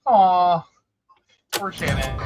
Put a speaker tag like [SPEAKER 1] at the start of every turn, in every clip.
[SPEAKER 1] Aw, poor Shannon.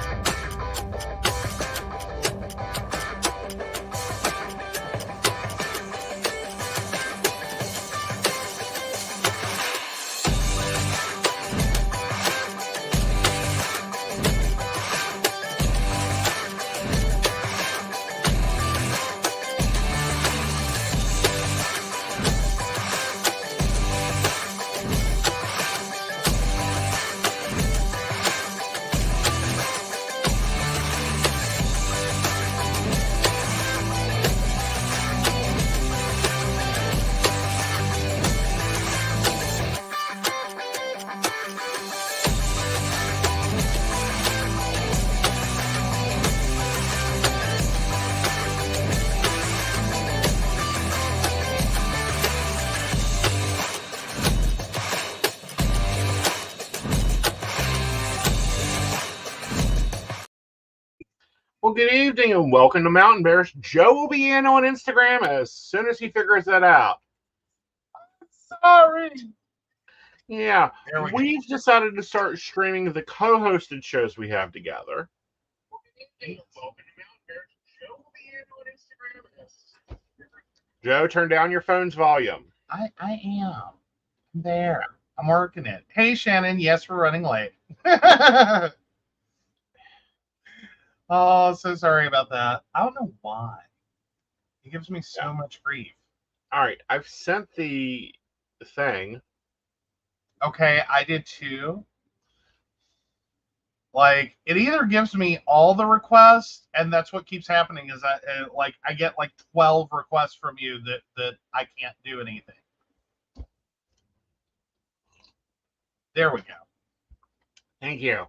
[SPEAKER 2] Well, good evening and welcome to Mountain Bears. Joe will be in on Instagram as soon as he figures that out.
[SPEAKER 1] Sorry.
[SPEAKER 2] Yeah,
[SPEAKER 1] There we
[SPEAKER 2] we've decided to start streaming the co-hosted shows we have together. Joe, turn down your phone's volume.
[SPEAKER 1] I am. I'm there. I'm working it. Hey, Shannon. Yes, we're running late. Oh, so sorry about that. I don't know why. It gives me so much grief.
[SPEAKER 2] All right, I've sent the thing.
[SPEAKER 1] Okay, I did too. Like, it either gives me all the requests, and that's what keeps happening is that, I get like 12 requests from you that I can't do anything. There we go.
[SPEAKER 2] Thank you.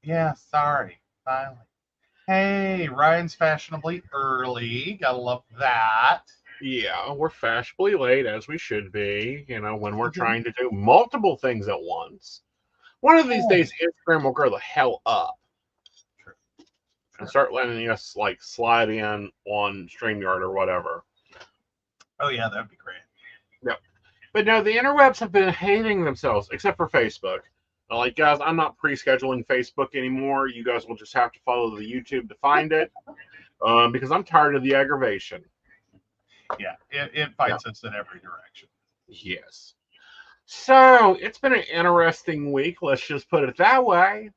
[SPEAKER 1] Yeah, sorry. Finally. Hey, Ryan's fashionably early. Gotta love that.
[SPEAKER 2] Yeah, we're fashionably late, as we should be, when we're trying to do multiple things at once. One of these days, Instagram will grow the hell up.
[SPEAKER 1] True.
[SPEAKER 2] And start letting us, slide in on StreamYard or whatever.
[SPEAKER 1] Oh, yeah, that'd be great.
[SPEAKER 2] Yep. But no, the interwebs have been hating themselves, except for Facebook. Like, guys, I'm not pre-scheduling Facebook anymore. You guys will just have to follow the YouTube to find it, because I'm tired of the aggravation.
[SPEAKER 1] Yeah, it fights us in every direction.
[SPEAKER 2] Yes. So, it's been an interesting week. Let's just put it that way.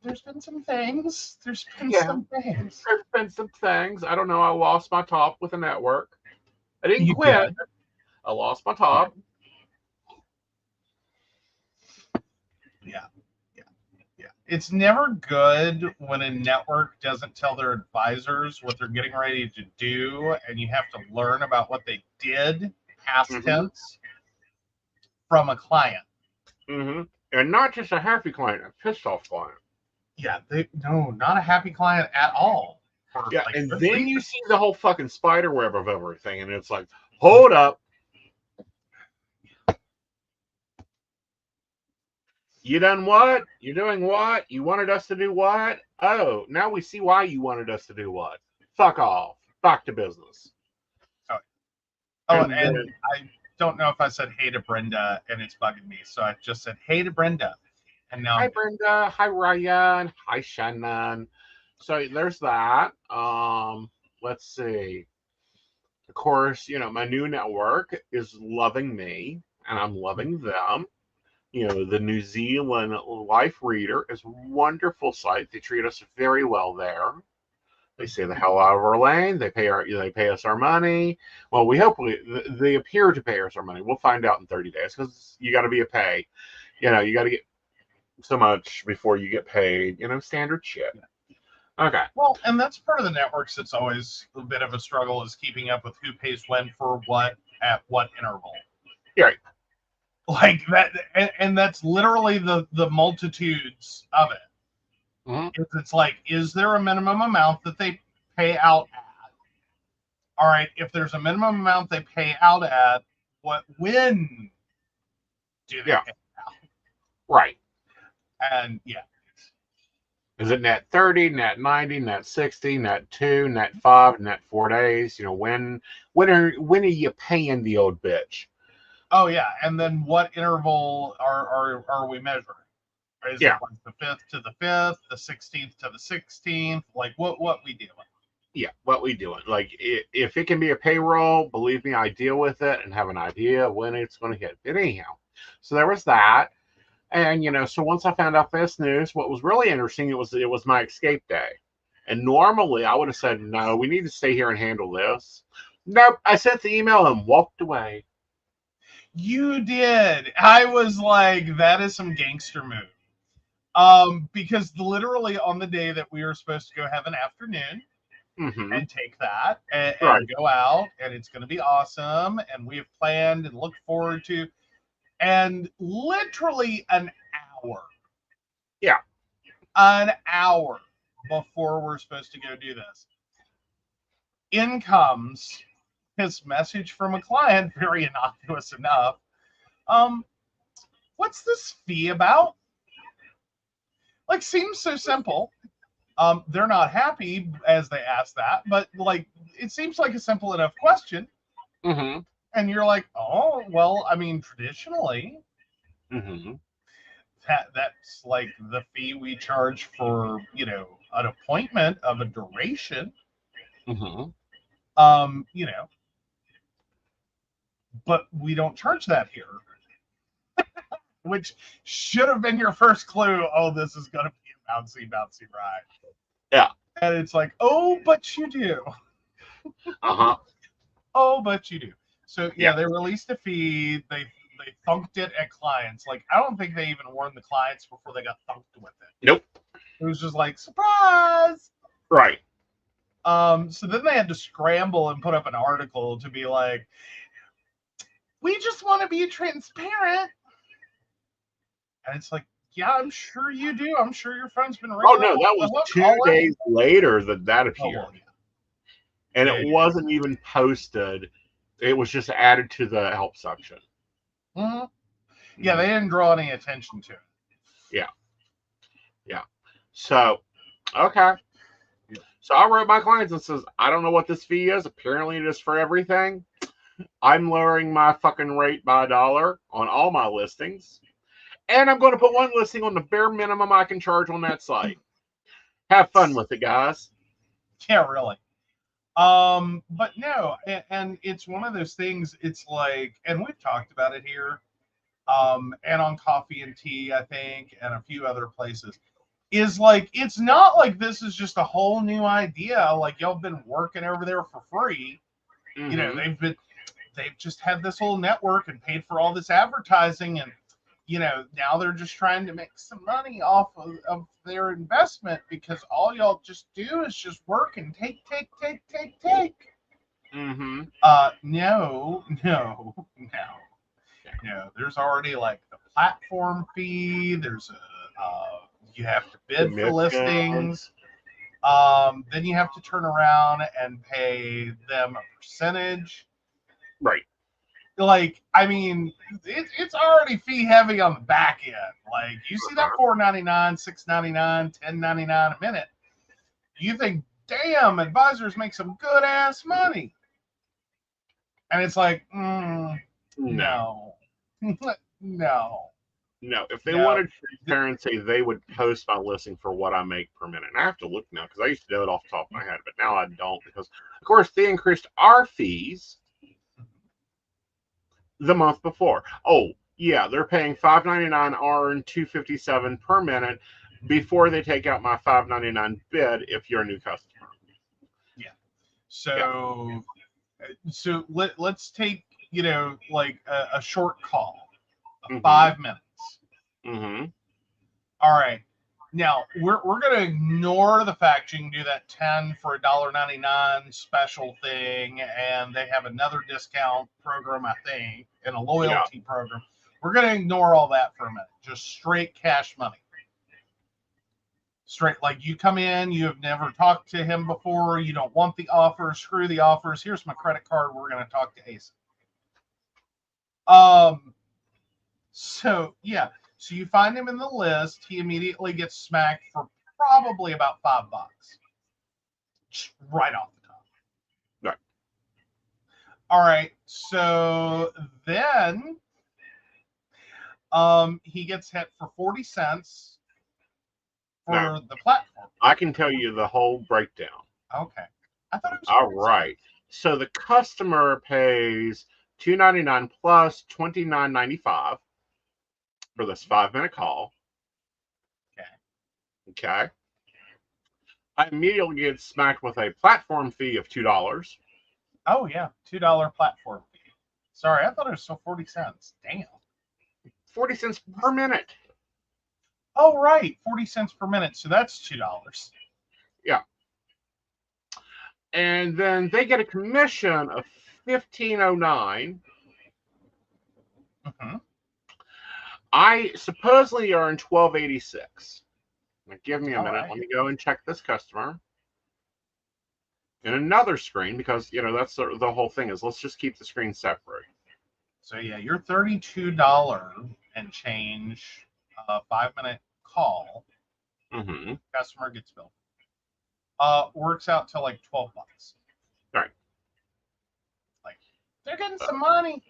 [SPEAKER 1] There's been some things. There's been some things.
[SPEAKER 2] I don't know. I lost my top with the network. I didn't quit. I lost my top.
[SPEAKER 1] Yeah. It's never good when a network doesn't tell their advisors what they're getting ready to do, and you have to learn about what they did, past tense, from a client.
[SPEAKER 2] Mm-hmm. And not just a happy client, a pissed off client.
[SPEAKER 1] Yeah, not a happy client at all.
[SPEAKER 2] Yeah, and then you see the whole fucking spider web of everything, and it's like, hold up. You done what? You're doing what? You wanted us to do what? Oh, now we see why you wanted us to do what. Fuck off. Back to business.
[SPEAKER 1] And I don't know if I said hey to Brenda, and it's bugging me, so I just said hey to Brenda. And now
[SPEAKER 2] hi, Brenda. Hi, Ryan. Hi, Shannon. So there's that. Let's see. Of course, my new network is loving me, and I'm loving them. The New Zealand Life Reader is a wonderful site. They treat us very well there. They stay the hell out of our lane. They pay us our money. Well, we hope they appear to pay us our money. We'll find out in 30 days because you got to be a pay. You got to get so much before you get paid. Standard shit. Okay.
[SPEAKER 1] Well, and that's part of the networks that's always a bit of a struggle is keeping up with who pays when for what at what interval.
[SPEAKER 2] Yeah.
[SPEAKER 1] Like that, and that's literally the multitudes of it.
[SPEAKER 2] Mm-hmm.
[SPEAKER 1] It's like, is there a minimum amount that they pay out at? All right, if there's a minimum amount they pay out at, when do they pay out?
[SPEAKER 2] Right.
[SPEAKER 1] And yeah.
[SPEAKER 2] Is it net 30, net 90, net 60, net 2, net 5, net 4 days? When are you paying the old bitch?
[SPEAKER 1] Oh yeah, and then what interval are we measuring? Is it
[SPEAKER 2] Yeah.
[SPEAKER 1] like the 5th to the 5th, the 16th to the 16th? Like what we doing?
[SPEAKER 2] Yeah, what we doing? Like, if it can be a payroll, believe me, I deal with it and have an idea when it's going to hit. But anyhow, so there was that, and so once I found out this news, what was really interesting, it was my escape day, and normally I would have said no, we need to stay here and handle this. Nope, I sent the email and walked away.
[SPEAKER 1] You did. I was like, that is some gangster move. Because literally on the day that we were supposed to go have an afternoon
[SPEAKER 2] Mm-hmm.
[SPEAKER 1] and take that
[SPEAKER 2] Right.
[SPEAKER 1] and go out, and it's going to be awesome, and we have planned and look forward to, and literally hour,
[SPEAKER 2] Yeah.
[SPEAKER 1] an hour before we're supposed to go do this, in comes his message from a client, very innocuous enough. Um, what's this fee about? Like, seems so simple. They're not happy as they ask that, but like, it seems like a simple enough question.
[SPEAKER 2] Mm-hmm.
[SPEAKER 1] And you're like, oh, well, I mean, traditionally,
[SPEAKER 2] Mm-hmm.
[SPEAKER 1] that's like the fee we charge for, an appointment of a duration.
[SPEAKER 2] Mm-hmm.
[SPEAKER 1] Um, you know, but we don't charge that here, which should have been your first clue. Oh, this is going to be a bouncy, bouncy ride.
[SPEAKER 2] Yeah.
[SPEAKER 1] And it's like, oh, but you do.
[SPEAKER 2] Uh-huh.
[SPEAKER 1] Oh, but you do. So
[SPEAKER 2] Yeah.
[SPEAKER 1] yeah, they released a fee. They thunked it at clients. Like, I don't think they even warned the clients before they got thunked with it.
[SPEAKER 2] Nope.
[SPEAKER 1] It was just like, surprise.
[SPEAKER 2] Right.
[SPEAKER 1] So then they had to scramble and put up an article to be like, we just want to be transparent. And it's like, yeah, I'm sure you do. I'm sure your friend's been
[SPEAKER 2] Oh
[SPEAKER 1] ringing them
[SPEAKER 2] no,
[SPEAKER 1] off
[SPEAKER 2] that
[SPEAKER 1] the
[SPEAKER 2] was
[SPEAKER 1] hook
[SPEAKER 2] 2 days
[SPEAKER 1] already.
[SPEAKER 2] later that
[SPEAKER 1] Oh
[SPEAKER 2] appeared.
[SPEAKER 1] well, yeah.
[SPEAKER 2] And
[SPEAKER 1] Yeah,
[SPEAKER 2] it wasn't even posted. It was just added to the help section.
[SPEAKER 1] mm-hmm. Yeah, they didn't draw any attention to it.
[SPEAKER 2] Yeah. Yeah. So, okay. So I wrote my clients and says, I don't know what this fee is. Apparently it is for everything. I'm lowering my fucking rate by $1 on all my listings. And I'm going to put one listing on the bare minimum I can charge on that site. Have fun with it, guys.
[SPEAKER 1] Yeah, really. But no, and it's one of those things. It's like, and we've talked about it here, and on Coffee and Tea, I think, and a few other places. Is like, it's not like this is just a whole new idea. Like, y'all been working over there for free.
[SPEAKER 2] Mm-hmm.
[SPEAKER 1] They've just had this whole network and paid for all this advertising, and now they're just trying to make some money off of their investment, because all y'all just do is just work and take.
[SPEAKER 2] Mm-hmm.
[SPEAKER 1] No. There's already like the platform fee. There's you have to bid for
[SPEAKER 2] Commission.
[SPEAKER 1] listings. Then you have to turn around and pay them a percentage.
[SPEAKER 2] Right.
[SPEAKER 1] Like, I mean, it's already fee heavy on the back end. Like, you see that $4.99, $6.99, $10.99 a minute, you think, damn, advisors make some good ass money. And it's like,
[SPEAKER 2] No.
[SPEAKER 1] no. No.
[SPEAKER 2] No. If they
[SPEAKER 1] No.
[SPEAKER 2] wanted transparency, they would post my listing for what I make per minute. And I have to look now because I used to know it off the top of my head, but now I don't because, of course, they increased our fees the month before. Oh, yeah, they're paying $5.99 R and $2.57 per minute before they take out my $5.99 bid if you're a new customer.
[SPEAKER 1] Yeah.
[SPEAKER 2] Yeah.
[SPEAKER 1] So let's take, like a short call,
[SPEAKER 2] Mm-hmm.
[SPEAKER 1] 5 minutes.
[SPEAKER 2] Mm-hmm.
[SPEAKER 1] All right. Now we're gonna ignore the fact you can do that 10 for $1.99 special thing, and they have another discount program, I think, and a loyalty program. We're gonna ignore all that for a minute. Just straight cash money. Straight, like, you come in, you have never talked to him before, you don't want the offer, screw the offers. Here's my credit card. We're gonna talk to Aeson. So yeah. So you find him in the list. He immediately gets smacked for probably about $5, right off the top. All right. So then he gets hit for 40 cents for
[SPEAKER 2] Now,
[SPEAKER 1] the platform.
[SPEAKER 2] I can tell you the whole breakdown.
[SPEAKER 1] Okay. I thought it was
[SPEAKER 2] All
[SPEAKER 1] 40
[SPEAKER 2] right. So the customer pays $2.99 plus $29.95 for this 5-minute call.
[SPEAKER 1] Okay.
[SPEAKER 2] Okay. I immediately get smacked with a platform fee of $2.
[SPEAKER 1] Oh, yeah. $2 platform fee. Sorry, I thought it was still 40 cents. Damn.
[SPEAKER 2] 40 cents per minute.
[SPEAKER 1] Oh, right. 40 cents per minute. So that's $2.
[SPEAKER 2] Yeah. And then they get a commission of $15.09.
[SPEAKER 1] Mm-hmm.
[SPEAKER 2] I supposedly earn $12.86. Now give me a
[SPEAKER 1] All
[SPEAKER 2] minute.
[SPEAKER 1] right.
[SPEAKER 2] Let me go and check this customer in another screen because that's the whole thing is let's just keep the screen separate.
[SPEAKER 1] So yeah, your $32 and change 5-minute call
[SPEAKER 2] Mm-hmm.
[SPEAKER 1] customer gets billed. Works out to like $12.
[SPEAKER 2] Right.
[SPEAKER 1] Like they're getting some money.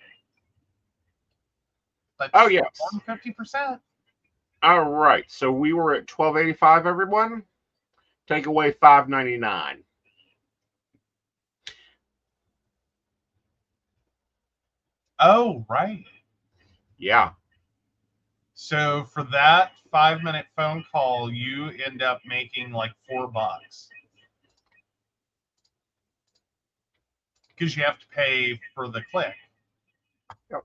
[SPEAKER 1] That's
[SPEAKER 2] Oh yes.
[SPEAKER 1] more than 50%.
[SPEAKER 2] All right. So we were at $12.85, everyone. Take away $5.99.
[SPEAKER 1] Oh, right.
[SPEAKER 2] Yeah.
[SPEAKER 1] So for that 5-minute phone call, you end up making like $4 because you have to pay for the click.
[SPEAKER 2] Yep.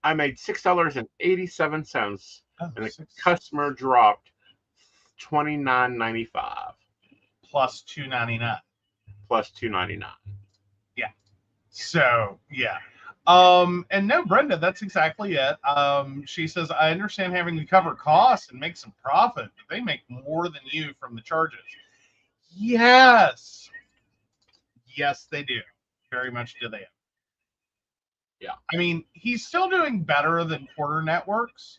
[SPEAKER 2] I made $6.87,
[SPEAKER 1] Oh,
[SPEAKER 2] and the customer dropped $29.95
[SPEAKER 1] plus $2.99
[SPEAKER 2] plus $2.99.
[SPEAKER 1] Yeah. So yeah. And no, Brenda, that's exactly it. She says, I understand having to cover costs and make some profit, but they make more than you from the charges. Yes. Yes, they do. Very much do they.
[SPEAKER 2] Yeah.
[SPEAKER 1] I mean, he's still doing better than quarter networks.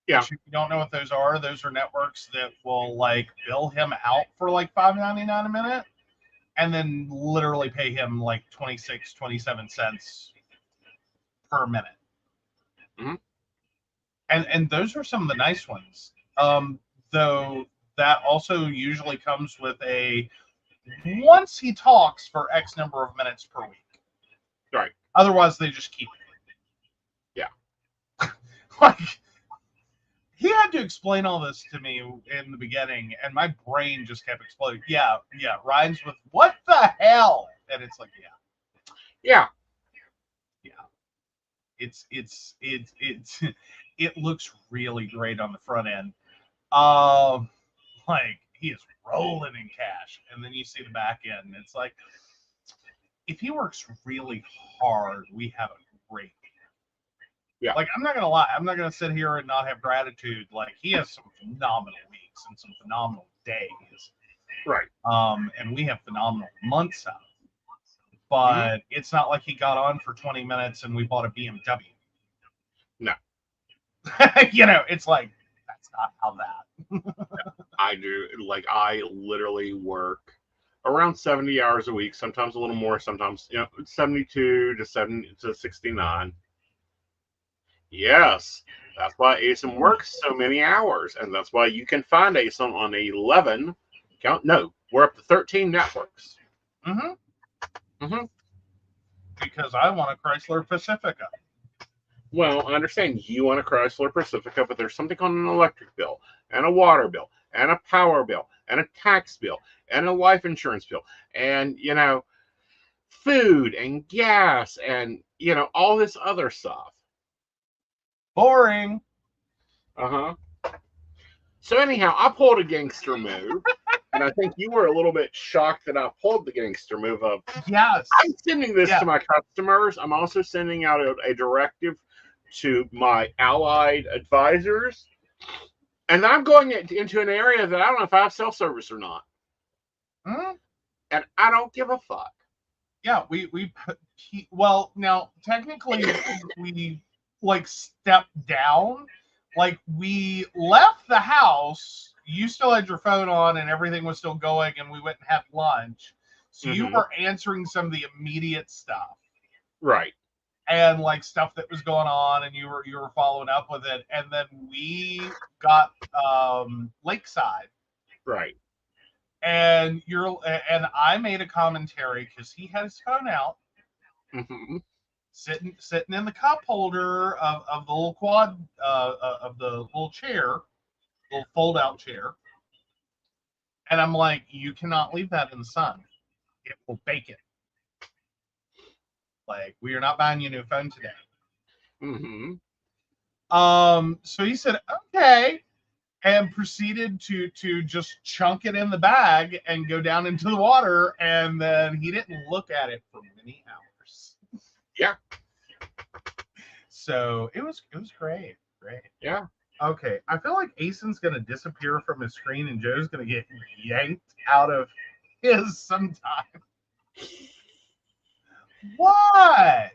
[SPEAKER 2] Yeah.
[SPEAKER 1] Which, if you don't know what those are networks that will like bill him out for like $5.99 a minute and then literally pay him like 26, 27 cents per minute.
[SPEAKER 2] Mm-hmm.
[SPEAKER 1] And those are some of the nice ones. Though that also usually comes with a once he talks for X number of minutes per week.
[SPEAKER 2] Right.
[SPEAKER 1] Otherwise, they just keep it.
[SPEAKER 2] Yeah.
[SPEAKER 1] Like he had to explain all this to me in the beginning, and my brain just kept exploding. Yeah, rhymes with what the hell, and it's like,
[SPEAKER 2] yeah.
[SPEAKER 1] It's it looks really great on the front end. Like he is rolling in cash, and then you see the back end, and it's like if he works really hard, we have a great.
[SPEAKER 2] Yeah.
[SPEAKER 1] Like I'm not gonna lie, I'm not gonna sit here and not have gratitude. Like he has some phenomenal weeks and some phenomenal days.
[SPEAKER 2] Right.
[SPEAKER 1] And we have phenomenal months out. But it's not like he got on for 20 minutes and we bought a BMW.
[SPEAKER 2] No.
[SPEAKER 1] It's like that's not how that.
[SPEAKER 2] I do. Like I literally work around 70 hours a week, sometimes a little more, sometimes 72 to 70 to 69. Yes, that's why Aeson works so many hours, and that's why you can find Aeson on 11 count. No, we're up to 13 networks.
[SPEAKER 1] Because I want a Chrysler Pacifica.
[SPEAKER 2] Well, I understand you want a Chrysler Pacifica, but there's something on an electric bill, and a water bill, and a power bill, and a tax bill, and a life insurance bill, and food and gas, and all this other stuff.
[SPEAKER 1] Boring.
[SPEAKER 2] So anyhow, I pulled a gangster move, and I think you were a little bit shocked that I pulled the gangster move of.
[SPEAKER 1] Yes.
[SPEAKER 2] I'm sending this to my customers. I'm also sending out a directive to my allied advisors, and I'm going into an area that I don't know if I have self-service or not, and I don't give a fuck.
[SPEAKER 1] Yeah, well, now technically we like stepped down. Like we left the house, you still had your phone on and everything was still going, and we went and had lunch. So you were answering some of the immediate stuff.
[SPEAKER 2] Right.
[SPEAKER 1] and like stuff that was going on, and you were following up with it, and then we got Lakeside,
[SPEAKER 2] Right.
[SPEAKER 1] and I made a commentary because he had his phone out,
[SPEAKER 2] Mm-hmm.
[SPEAKER 1] sitting in the cup holder of the little quad of the little chair, little fold out chair, and I'm like, you cannot leave that in the sun; it will bake it. Like, we are not buying you a new phone today.
[SPEAKER 2] Mm-hmm.
[SPEAKER 1] So he said, okay, and proceeded to just chunk it in the bag and go down into the water, and then he didn't look at it for many hours.
[SPEAKER 2] Yeah.
[SPEAKER 1] So it was great.
[SPEAKER 2] Yeah.
[SPEAKER 1] Okay, I feel like Aeson's gonna disappear from his screen and Joe's gonna get yanked out of his sometime. What?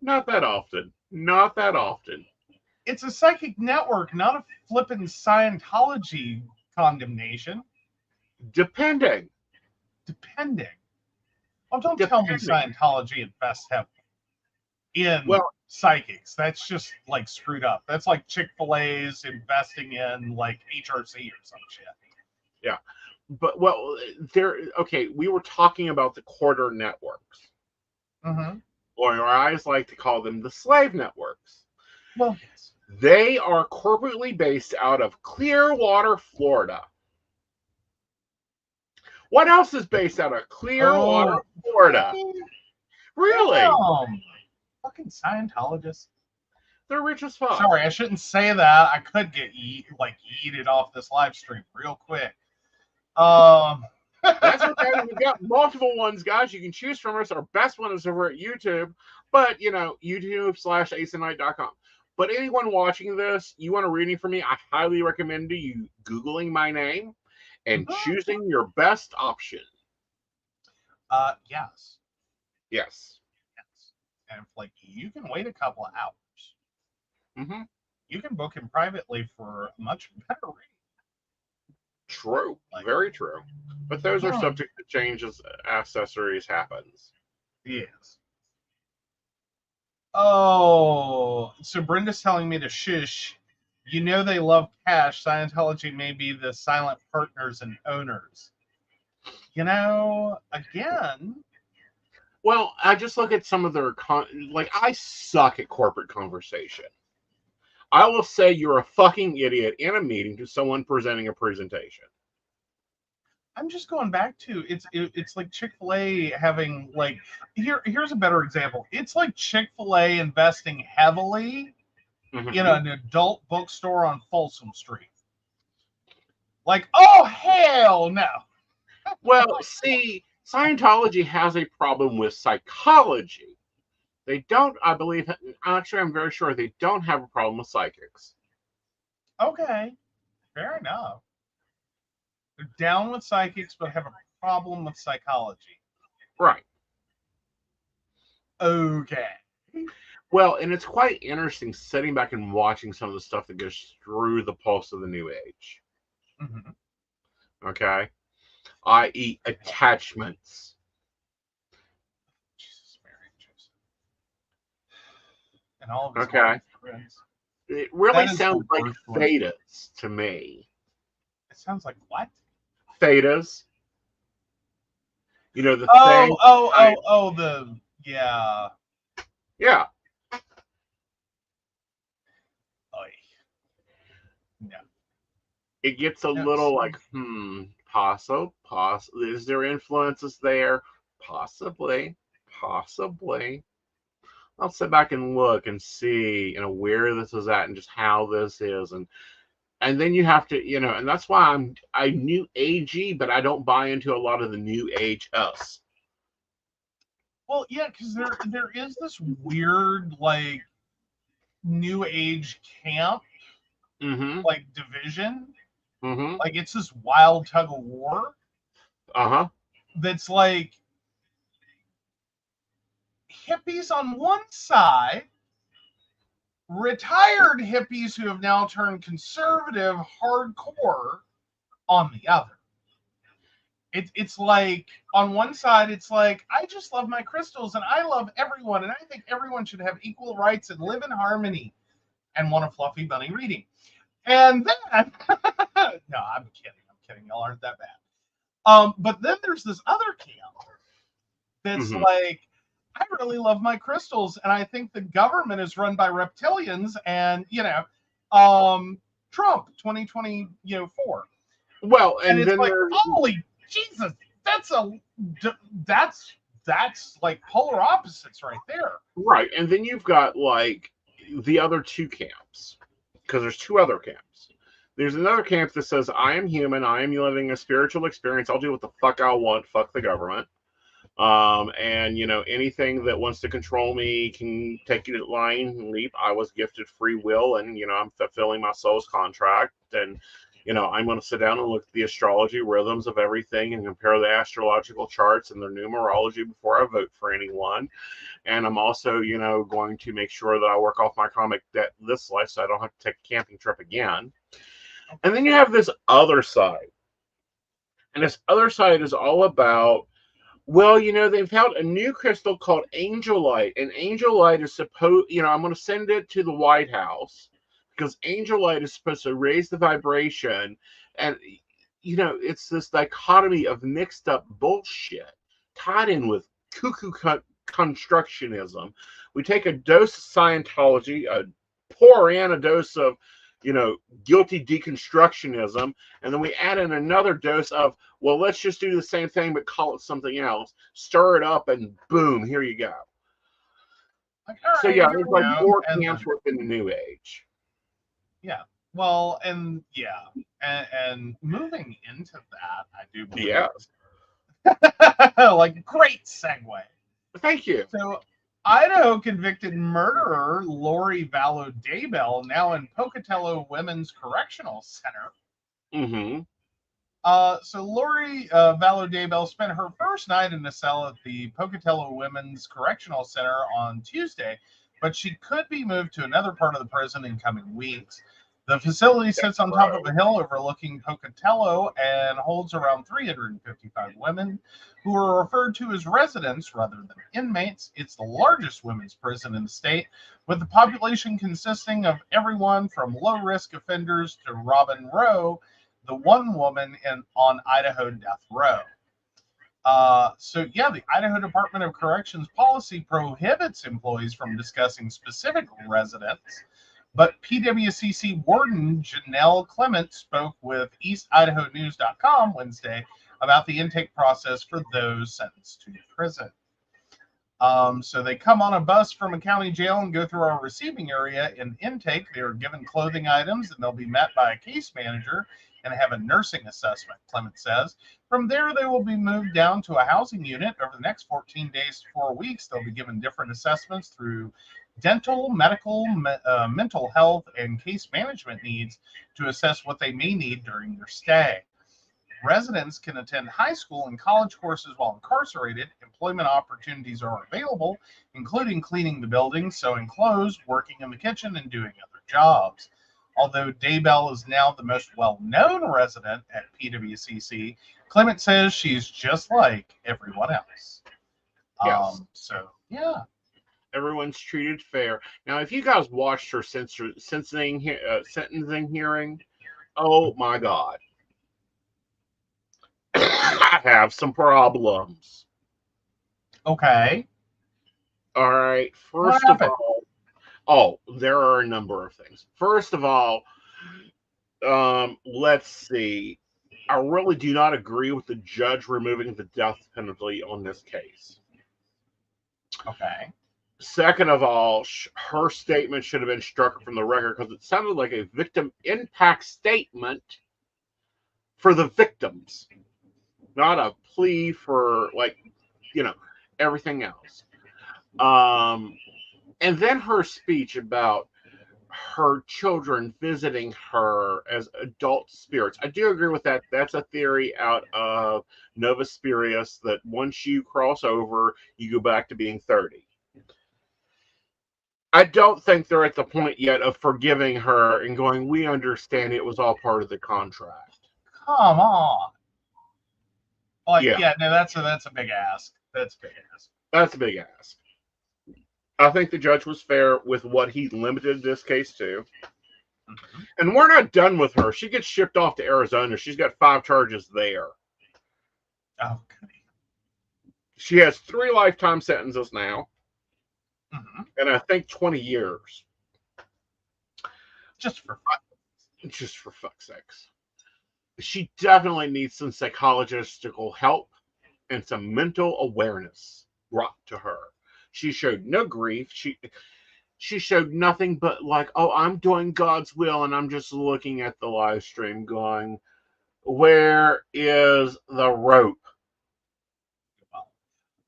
[SPEAKER 2] Not that often. Not that often.
[SPEAKER 1] It's a psychic network, not a flippin' Scientology condemnation.
[SPEAKER 2] Depending.
[SPEAKER 1] Depending. Oh, don't tell me Scientology invests heavily in psychics. That's just like screwed up. That's like Chick-fil-A's investing in like HRC or some shit.
[SPEAKER 2] Yeah. But we were talking about the quarter networks.
[SPEAKER 1] Mm-hmm.
[SPEAKER 2] Or I always like to call them the slave networks.
[SPEAKER 1] Well, yes.
[SPEAKER 2] They are corporately based out of Clearwater, Florida. What else is based out of Clearwater, Florida? Really?
[SPEAKER 1] Damn. Fucking Scientologists.
[SPEAKER 2] They're rich as fuck.
[SPEAKER 1] Sorry, I shouldn't say that. I could get yeeted off this live stream real quick.
[SPEAKER 2] That's okay. We've got multiple ones, guys. You can choose from us. Our best one is over at YouTube, but YouTube.com/aesonknight.com. But anyone watching this, you want a reading from me, I highly recommend you Googling my name and choosing your best option.
[SPEAKER 1] Yes.
[SPEAKER 2] Yes.
[SPEAKER 1] And if you can wait a couple of hours,
[SPEAKER 2] mm-hmm.
[SPEAKER 1] you can book him privately for a much better rate.
[SPEAKER 2] True. Very true. But those are subject to change as accessories happens.
[SPEAKER 1] Yes. Oh, so Brenda's telling me to shush. You know they love cash. Scientology may be the silent partners and owners. Again.
[SPEAKER 2] Well, I just look at some of their I suck at corporate conversation. I will say you're a fucking idiot in a meeting to someone presenting a presentation.
[SPEAKER 1] I'm just going back to it's like Chick-fil-A having here's a better example. It's like Chick-fil-A investing heavily in an adult bookstore on Folsom Street. Oh hell no.
[SPEAKER 2] Well, see, Scientology has a problem with psychology. They don't, I believe, actually, I'm very sure they don't have a problem with psychics.
[SPEAKER 1] Okay, fair enough. They're down with psychics, but have a problem with psychology.
[SPEAKER 2] Right.
[SPEAKER 1] Okay.
[SPEAKER 2] Well, and it's quite interesting sitting back and watching some of the stuff that goes through the pulse of the New Age.
[SPEAKER 1] Mm-hmm.
[SPEAKER 2] Okay? I.e. attachments.
[SPEAKER 1] Jesus, Mary, Joseph. And all of his friends.
[SPEAKER 2] It really sounds like thetas to me.
[SPEAKER 1] It sounds like what?
[SPEAKER 2] Thetas. The thing.
[SPEAKER 1] Yeah.
[SPEAKER 2] Yeah.
[SPEAKER 1] No.
[SPEAKER 2] It gets a little possible. Is there influences there? Possibly. I'll sit back and look and see, where this is at and just how this is, and then you have to, and that's why I New Agey, but I don't buy into a lot of the New Age us.
[SPEAKER 1] Well, yeah, because there is this weird New Age camp, division.
[SPEAKER 2] Mm-hmm.
[SPEAKER 1] It's this wild tug of war. That's hippies on one side, retired hippies who have now turned conservative hardcore on the other. It's like on one side, it's like I just love my crystals and I love everyone and I think everyone should have equal rights and live in harmony and want a fluffy bunny reading. And then, no, I'm kidding. Y'all aren't that bad. But then there's this other camp that's like, I really love my crystals, and I think the government is run by reptilians, and Trump 2024.
[SPEAKER 2] Well,
[SPEAKER 1] And it's
[SPEAKER 2] then
[SPEAKER 1] like, holy Jesus, that's like polar opposites right there.
[SPEAKER 2] Right, and then you've got like the other two camps, because there's two other camps. There's another camp that says, I am human, I am living a spiritual experience, I'll do what the fuck I want, fuck the government. And anything that wants to control me can take it line and leap. I was gifted free will, and I'm fulfilling my soul's contract, and I'm going to sit down and look at the astrology rhythms of everything and compare the astrological charts and their numerology before I vote for anyone. And I'm also going to make sure that I work off my karmic debt this life so I don't have to take a camping trip again. And then you have this other side, and this other side is all about, well, they've found a new crystal called angelite, and angelite is supposed, I'm going to send it to the White House because angelite is supposed to raise the vibration. And, it's this dichotomy of mixed up bullshit tied in with cuckoo constructionism. We take a dose of Scientology, pour in a dose of, guilty deconstructionism, and then we add in another dose of, well, let's just do the same thing but call it something else. Stir it up, and boom, here you go.
[SPEAKER 1] Like,
[SPEAKER 2] so
[SPEAKER 1] right,
[SPEAKER 2] yeah, there's like four camps within the New Age.
[SPEAKER 1] Yeah. Well, and moving into that, I do believe.
[SPEAKER 2] Yes.
[SPEAKER 1] Like, great segue.
[SPEAKER 2] Thank you.
[SPEAKER 1] So, Idaho convicted murderer Lori Vallow Daybell, now in Pocatello Women's Correctional Center.
[SPEAKER 2] Mm-hmm.
[SPEAKER 1] So Lori Vallow Daybell spent her first night in a cell at the Pocatello Women's Correctional Center on Tuesday, but she could be moved to another part of the prison in coming weeks. The facility sits on top of a hill overlooking Pocatello and holds around 355 women who are referred to as residents rather than inmates. It's the largest women's prison in the state, with the population consisting of everyone from low-risk offenders to Robin Rowe, the one woman on Idaho death row. The Idaho Department of Corrections policy prohibits employees from discussing specific residents. But PWCC Warden Janelle Clement spoke with EastIdahoNews.com Wednesday about the intake process for those sentenced to prison. So they come on a bus from a county jail and go through our receiving area. In intake, they are given clothing items, and they'll be met by a case manager and have a nursing assessment, Clement says. From there, they will be moved down to a housing unit. Over the next 14 days to 4 weeks, they'll be given different assessments through dental, medical, mental health, and case management needs to assess what they may need during their stay. Residents can attend high school and college courses while incarcerated. Employment opportunities are available, including cleaning the building, sewing clothes, working in the kitchen, and doing other jobs. Although Daybell is now the most well-known resident at PWCC, Clement says she's just like everyone else.
[SPEAKER 2] Yes.
[SPEAKER 1] Yeah.
[SPEAKER 2] Everyone's treated fair. Now, if you guys watched her sentencing hearing, oh my God. I have some problems.
[SPEAKER 1] Okay.
[SPEAKER 2] All right. First of all, there are a number of things. First of all, let's see. I really do not agree with the judge removing the death penalty on this case.
[SPEAKER 1] Okay.
[SPEAKER 2] Second of all, her statement should have been struck from the record because it sounded like a victim impact statement for the victims, not a plea for, everything else. And then her speech about her children visiting her as adult spirits. I do agree with that. That's a theory out of Nova Spiritus that once you cross over, you go back to being 30. I don't think they're at the point yet of forgiving her and going, we understand it was all part of the contract.
[SPEAKER 1] Come on. Like,
[SPEAKER 2] Yeah,
[SPEAKER 1] yeah, no, that's a big ask. That's a big ask.
[SPEAKER 2] that's a big ask. I think the judge was fair with what he limited this case to.
[SPEAKER 1] Mm-hmm.
[SPEAKER 2] And we're not done with her. She gets shipped off to Arizona. She's got 5 charges there.
[SPEAKER 1] Oh, goody.
[SPEAKER 2] She has 3 lifetime sentences now,
[SPEAKER 1] Mm-hmm.
[SPEAKER 2] and I think 20 years.
[SPEAKER 1] Just for fun.
[SPEAKER 2] Just for fuck's sakes. She definitely needs some psychological help and some mental awareness brought to her. She showed no grief. She showed nothing but like, oh, I'm doing God's will, and I'm just looking at the live stream going, where is the rope?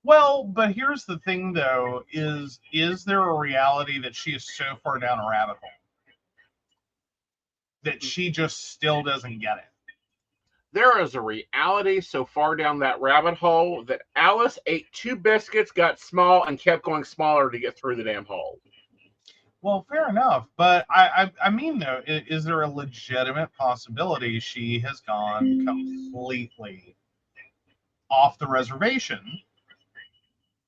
[SPEAKER 1] Well, but here's the thing, though: is there a reality that she is so far down a rabbit hole that she just still doesn't get it?
[SPEAKER 2] There is a reality so far down that rabbit hole that Alice ate 2 biscuits, got small, and kept going smaller to get through the damn hole.
[SPEAKER 1] Well, fair enough, but I mean, though, is there a legitimate possibility she has gone completely off the reservation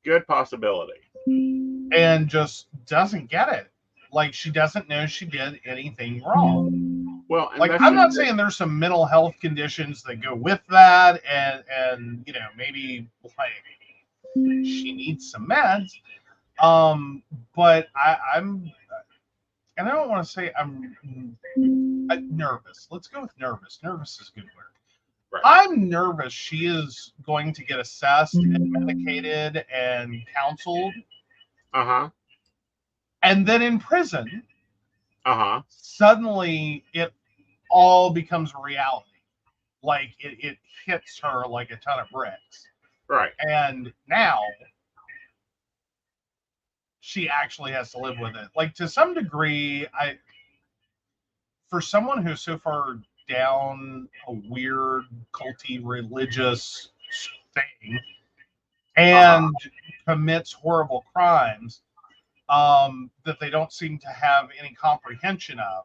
[SPEAKER 2] Good possibility.
[SPEAKER 1] and just doesn't get it? Like, she doesn't know she did anything wrong.
[SPEAKER 2] Well, and
[SPEAKER 1] Like,
[SPEAKER 2] that's
[SPEAKER 1] I'm not saying there's some mental health conditions that go with that, and maybe like she needs some meds. But I'm, and I don't want to say I'm nervous. Let's go with nervous. Nervous is a good word.
[SPEAKER 2] right.
[SPEAKER 1] I'm nervous she is going to get assessed and medicated and counseled,
[SPEAKER 2] Uh-huh.
[SPEAKER 1] and then in prison,
[SPEAKER 2] Uh-huh.
[SPEAKER 1] suddenly it all becomes a reality. Like it hits her like a ton of bricks.
[SPEAKER 2] Right.
[SPEAKER 1] And now she actually has to live with it. Like, to some degree, for someone who's so far down a weird culty religious thing and commits horrible crimes that they don't seem to have any comprehension of,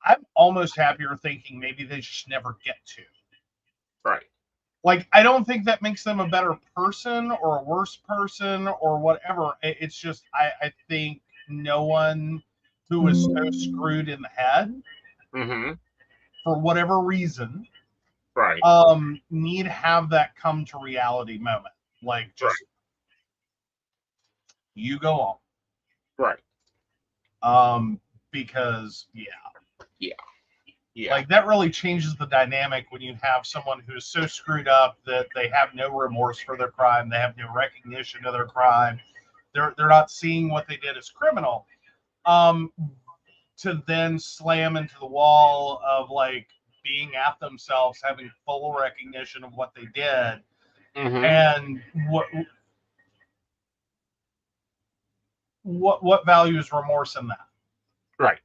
[SPEAKER 1] I'm almost happier thinking maybe they just never get to.
[SPEAKER 2] Right.
[SPEAKER 1] Like, I don't think that makes them a better person or a worse person or whatever. It's just I think no one who is so screwed in the head
[SPEAKER 2] Mm-hmm.
[SPEAKER 1] for whatever reason
[SPEAKER 2] Right.
[SPEAKER 1] need to have that come to reality moment. Like, just
[SPEAKER 2] Right.
[SPEAKER 1] you go on.
[SPEAKER 2] Right.
[SPEAKER 1] Because
[SPEAKER 2] Yeah.
[SPEAKER 1] like, that really changes the dynamic when you have someone who is so screwed up that they have no remorse for their crime, they have no recognition of their crime, they're not seeing what they did as criminal, to then slam into the wall of like being at themselves, having full recognition of what they did,
[SPEAKER 2] Mm-hmm.
[SPEAKER 1] and what value is remorse in that?
[SPEAKER 2] Right.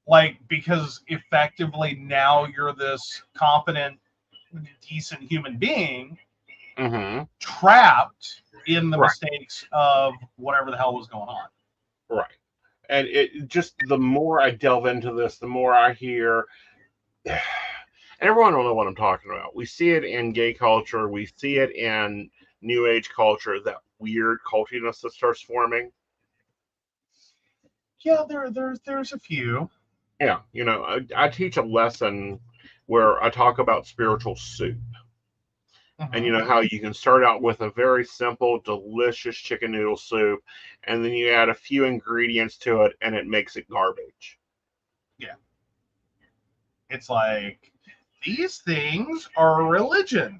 [SPEAKER 1] Like, because effectively now you're this competent, decent human being
[SPEAKER 2] Mm-hmm.
[SPEAKER 1] trapped in the
[SPEAKER 2] Right.
[SPEAKER 1] mistakes of whatever the hell was going on.
[SPEAKER 2] Right. And it just, the more I delve into this, the more I hear, and everyone will know what I'm talking about. We see it in gay culture. We see it in New Age culture, that weird cultiness that starts forming.
[SPEAKER 1] Yeah, there's a few.
[SPEAKER 2] Yeah, I teach a lesson where I talk about spiritual soup. And you know how you can start out with a very simple, delicious chicken noodle soup, and then you add a few ingredients to it, and it makes it garbage.
[SPEAKER 1] Yeah. It's like, these things are a religion.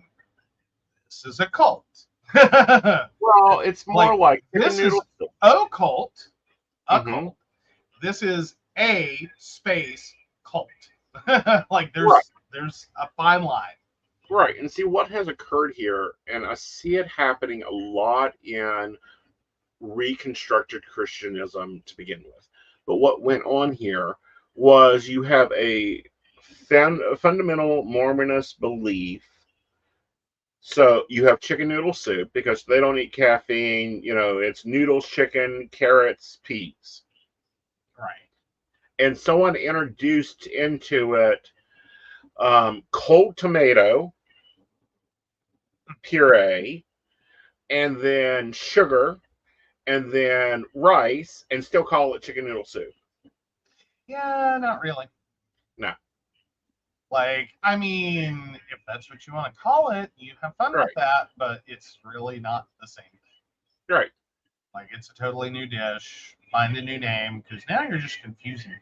[SPEAKER 1] This is a cult.
[SPEAKER 2] Well, it's more like chicken
[SPEAKER 1] this is
[SPEAKER 2] noodle soup.
[SPEAKER 1] occult.
[SPEAKER 2] Mm-hmm.
[SPEAKER 1] Occult. This is a space cult. Like,
[SPEAKER 2] Right.
[SPEAKER 1] there's a fine line.
[SPEAKER 2] Right. And see what has occurred here, and I see it happening a lot in reconstructed Christianism to begin with. But what went on here was you have a fundamental Mormonist belief. So you have chicken noodle soup because they don't eat caffeine. It's noodles, chicken, carrots, peas.
[SPEAKER 1] Right.
[SPEAKER 2] And someone introduced into it cold tomato, puree, and then sugar, and then rice, and still call it chicken noodle soup?
[SPEAKER 1] Yeah, not really.
[SPEAKER 2] No.
[SPEAKER 1] Like, I mean, if that's what you want to call it, you have fun
[SPEAKER 2] Right.
[SPEAKER 1] with that, but it's really not the same thing.
[SPEAKER 2] Right.
[SPEAKER 1] Like, it's a totally new dish. Find a new name, because now you're just confusing me.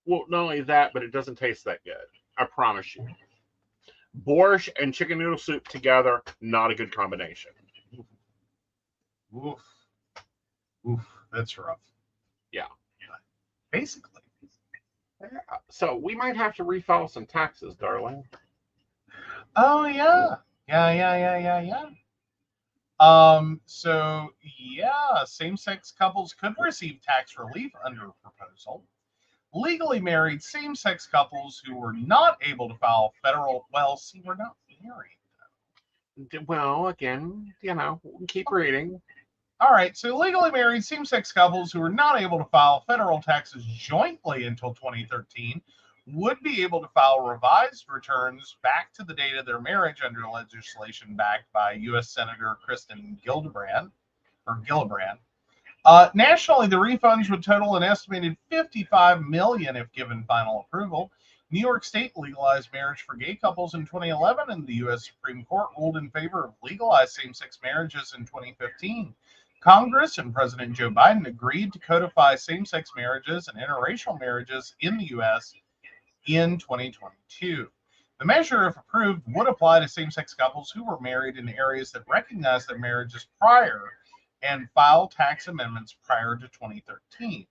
[SPEAKER 2] Well, not only that, but it doesn't taste that good. I promise you. Borscht and chicken noodle soup together, not a good combination.
[SPEAKER 1] Oof. Oof. That's rough.
[SPEAKER 2] Yeah.
[SPEAKER 1] Basically.
[SPEAKER 2] So we might have to refile some taxes, darling.
[SPEAKER 1] Oh, yeah. Yeah. So yeah, same-sex couples could receive tax relief under proposal. Legally married same-sex couples who were not able to file federal, well, see, we're not married.
[SPEAKER 2] Well, again, keep reading.
[SPEAKER 1] All right, so legally married same-sex couples who were not able to file federal taxes jointly until 2013 would be able to file revised returns back to the date of their marriage under legislation backed by U.S. Senator Kristen Gillibrand. Nationally, the refunds would total an estimated $55 million if given final approval. New York State legalized marriage for gay couples in 2011, and the U.S. Supreme Court ruled in favor of legalized same-sex marriages in 2015. Congress and President Joe Biden agreed to codify same-sex marriages and interracial marriages in the U.S. in 2022. The measure, if approved, would apply to same-sex couples who were married in areas that recognized their marriages prior and filed tax amendments prior to 2013.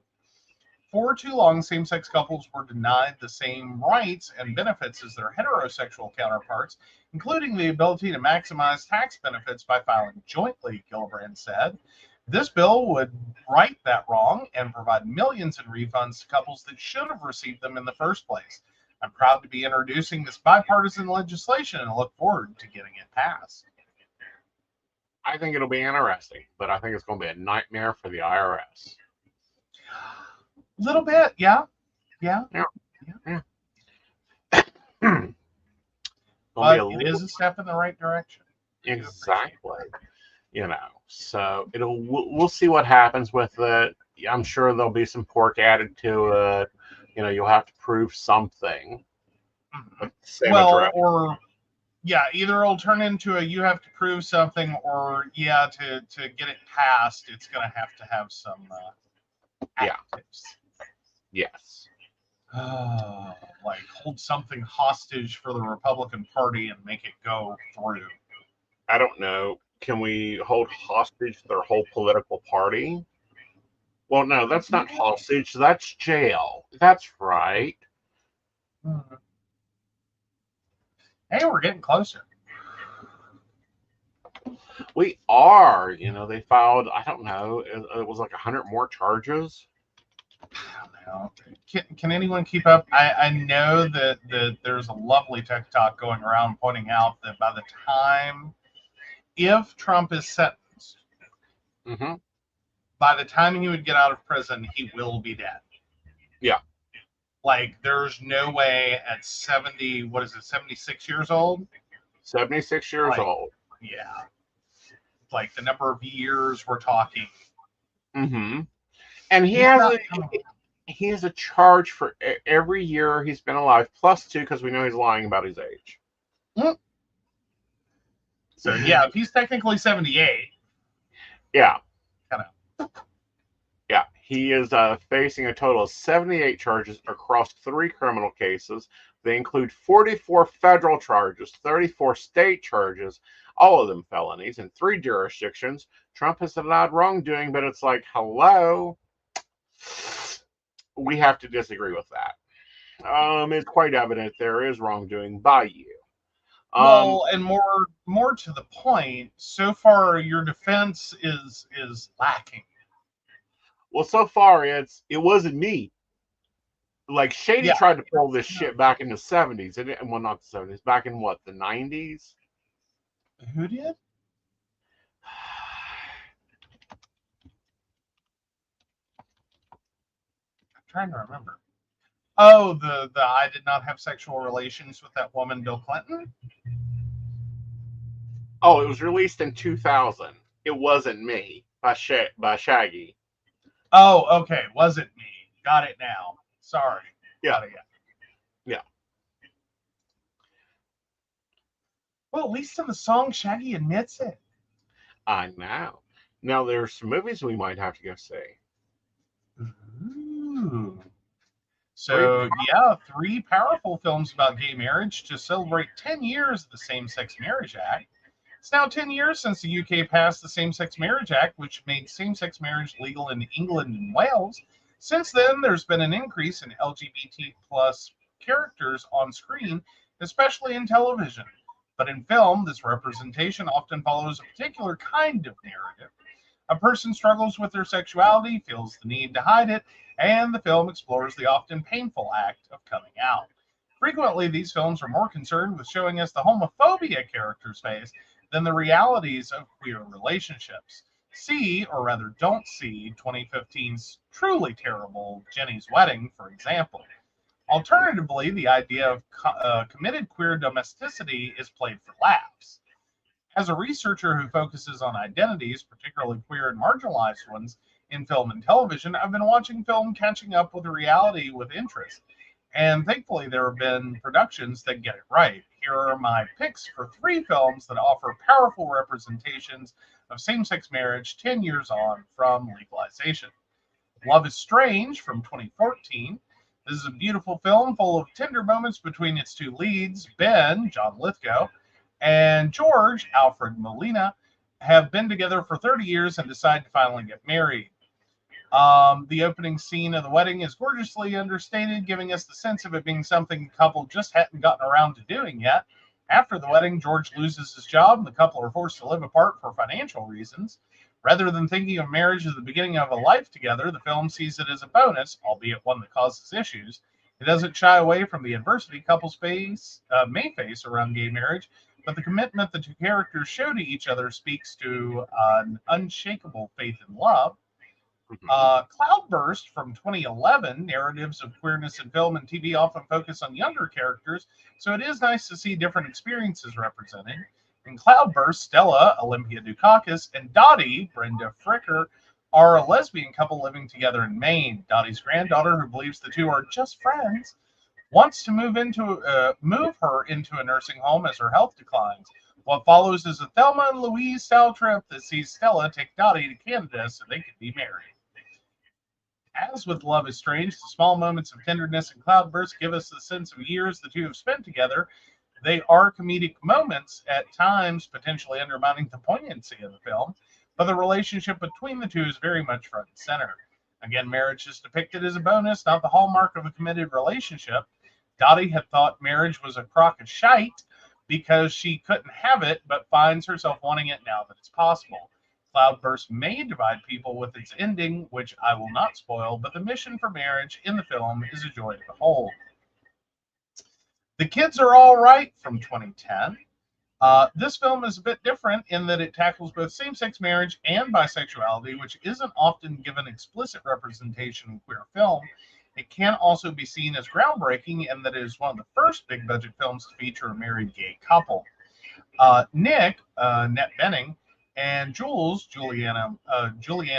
[SPEAKER 1] For too long, same-sex couples were denied the same rights and benefits as their heterosexual counterparts, including the ability to maximize tax benefits by filing jointly, Gillibrand said. This bill would right that wrong and provide millions in refunds to couples that should have received them in the first place. I'm proud to be introducing this bipartisan legislation and look forward to getting it passed.
[SPEAKER 2] I think it'll be interesting, but I think it's going to be a nightmare for the IRS.
[SPEAKER 1] Little bit, yeah. But it is a step in the right direction.
[SPEAKER 2] Exactly. So we'll see what happens with it. I'm sure there'll be some pork added to it. You'll have to prove something.
[SPEAKER 1] Well, or yeah, either it'll turn into you have to prove something, or to get it passed, it's going to have some actives.
[SPEAKER 2] Yes.
[SPEAKER 1] Like hold something hostage for the Republican Party and make it go through.
[SPEAKER 2] I don't know. Can we hold hostage their whole political party? Well, no, that's not hostage. That's jail. That's right.
[SPEAKER 1] Hey, we're getting closer.
[SPEAKER 2] We are. They filed, I don't know, it was like 100 more charges.
[SPEAKER 1] I don't know. Can anyone keep up? I know that there's a lovely TikTok going around pointing out that by the time, if Trump is sentenced, by the time he would get out of prison, he will be dead.
[SPEAKER 2] Yeah.
[SPEAKER 1] Like, there's no way at 70, 76 years old?
[SPEAKER 2] 76 years old.
[SPEAKER 1] Yeah. Like, the number of years we're talking.
[SPEAKER 2] And he has a charge for every year he's been alive, plus 2 because we know he's lying about his age.
[SPEAKER 1] So, yeah, if he's technically 78.
[SPEAKER 2] Yeah.
[SPEAKER 1] Kind of.
[SPEAKER 2] Yeah, he is facing a total of 78 charges across 3 criminal cases. They include 44 federal charges, 34 state charges, all of them felonies, in 3 jurisdictions. Trump has allowed wrongdoing, but it's like, hello, we have to disagree with that. It's quite evident there is wrongdoing by you.
[SPEAKER 1] Well, and more to the point, so far your defense is lacking.
[SPEAKER 2] Well, so far it wasn't me. Like Shady tried to pull this shit back in the 70s, and well, not the 70s, back in what, the 90s?
[SPEAKER 1] Who did? I'm trying to remember. Oh, the I did not have sexual relations with that woman, Bill Clinton?
[SPEAKER 2] Oh, it was released in 2000. It Wasn't Me by Shaggy.
[SPEAKER 1] Oh, okay. Wasn't me. Got it now. Sorry.
[SPEAKER 2] Yeah.
[SPEAKER 1] Got it.
[SPEAKER 2] Yeah.
[SPEAKER 1] Well, at least in the song, Shaggy admits it.
[SPEAKER 2] I know. Now, there's some movies we might have to go see.
[SPEAKER 1] Ooh. So, yeah, 3 powerful films about gay marriage to celebrate 10 years of the Same Sex Marriage Act. It's now 10 years since the UK passed the Same Sex Marriage Act, which made same sex marriage legal in England and Wales. Since then, there's been an increase in LGBT plus characters on screen, especially in television. But in film, this representation often follows a particular kind of narrative. A person struggles with their sexuality, feels the need to hide it, and the film explores the often painful act of coming out. Frequently, these films are more concerned with showing us the homophobia characters face than the realities of queer relationships. See, or rather don't see, 2015's truly terrible Jenny's Wedding, for example. Alternatively, the idea of committed queer domesticity is played for laughs. As a researcher who focuses on identities, particularly queer and marginalized ones, in film and television, I've been watching film catching up with reality with interest. And thankfully, there have been productions that get it right. Here are my picks for 3 films that offer powerful representations of same sex marriage 10 years on from legalization. Love is Strange from 2014. This is a beautiful film full of tender moments between its 2 leads, Ben, John Lithgow, and George, Alfred Molina, have been together for 30 years and decide to finally get married. The opening scene of the wedding is gorgeously understated, giving us the sense of it being something the couple just hadn't gotten around to doing yet. After the wedding, George loses his job and the couple are forced to live apart for financial reasons. Rather than thinking of marriage as the beginning of a life together, the film sees it as a bonus, albeit one that causes issues. It doesn't shy away from the adversity couples may face around gay marriage, but the commitment the 2 characters show to each other speaks to an unshakable faith in love. Cloudburst from 2011, narratives of queerness in film and TV often focus on younger characters, so it is nice to see different experiences represented. In Cloudburst, Stella, Olympia Dukakis, and Dottie, Brenda Fricker, are a lesbian couple living together in Maine. Dottie's granddaughter, who believes the 2 are just friends, wants to move her into a nursing home as her health declines. What follows is a Thelma and Louise style trip that sees Stella take Dottie to Canada so they can be married. As with Love is Strange, the small moments of tenderness and cloudbursts give us the sense of years the 2 have spent together. They are comedic moments, at times potentially undermining the poignancy of the film, but the relationship between the 2 is very much front and center. Again, marriage is depicted as a bonus, not the hallmark of a committed relationship. Dottie had thought marriage was a crock of shite because she couldn't have it, but finds herself wanting it now that it's possible. Cloudburst may divide people with its ending, which I will not spoil, but the mission for marriage in the film is a joy to behold. The Kids Are All Right from 2010. This film is a bit different in that it tackles both same-sex marriage and bisexuality, which isn't often given explicit representation in queer film. It can also be seen as groundbreaking in that it is one of the first big-budget films to feature a married gay couple. Nick, Annette Bening, and Julianne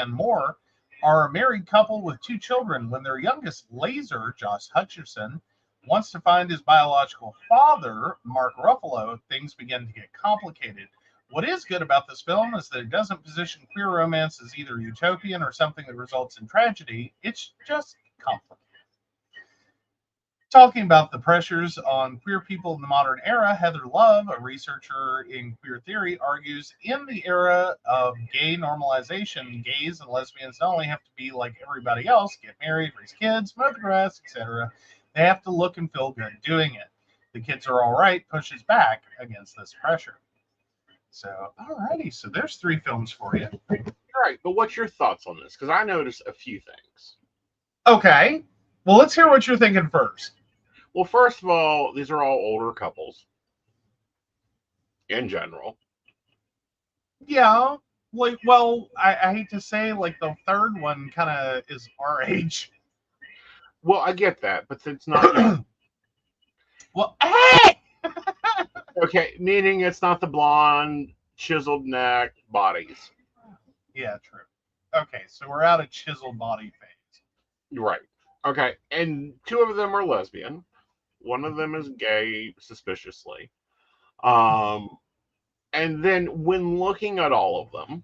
[SPEAKER 1] Moore, are a married couple with 2 children. When their youngest, Laser, Josh Hutcherson, wants to find his biological father, Mark Ruffalo, things begin to get complicated. What is good about this film is that it doesn't position queer romance as either utopian or something that results in tragedy. It's just complicated. Talking about the pressures on queer people in the modern era, Heather Love, a researcher in queer theory, argues in the era of gay normalization, gays and lesbians not only have to be like everybody else, get married, raise kids, mow the grass, etc., they have to look and feel good doing it. The Kids Are All Right pushes back against this pressure. So, alrighty, so there's 3 films for you.
[SPEAKER 2] All right, but what's your thoughts on this? Because I noticed a few things.
[SPEAKER 1] Okay, well, let's hear what you're thinking first.
[SPEAKER 2] Well, first of all, these are all older couples in general.
[SPEAKER 1] Yeah, like, well, I hate to say, like, the third one kind of is our age.
[SPEAKER 2] Well, I get that, but it's not.
[SPEAKER 1] Well, hey!
[SPEAKER 2] Okay, meaning it's not the blonde chiseled neck bodies.
[SPEAKER 1] Yeah, true. Okay, so we're out of chiseled body phase.
[SPEAKER 2] Right. Okay. And two of them are lesbian. One of them is gay, suspiciously. Um, and then when looking at all of them,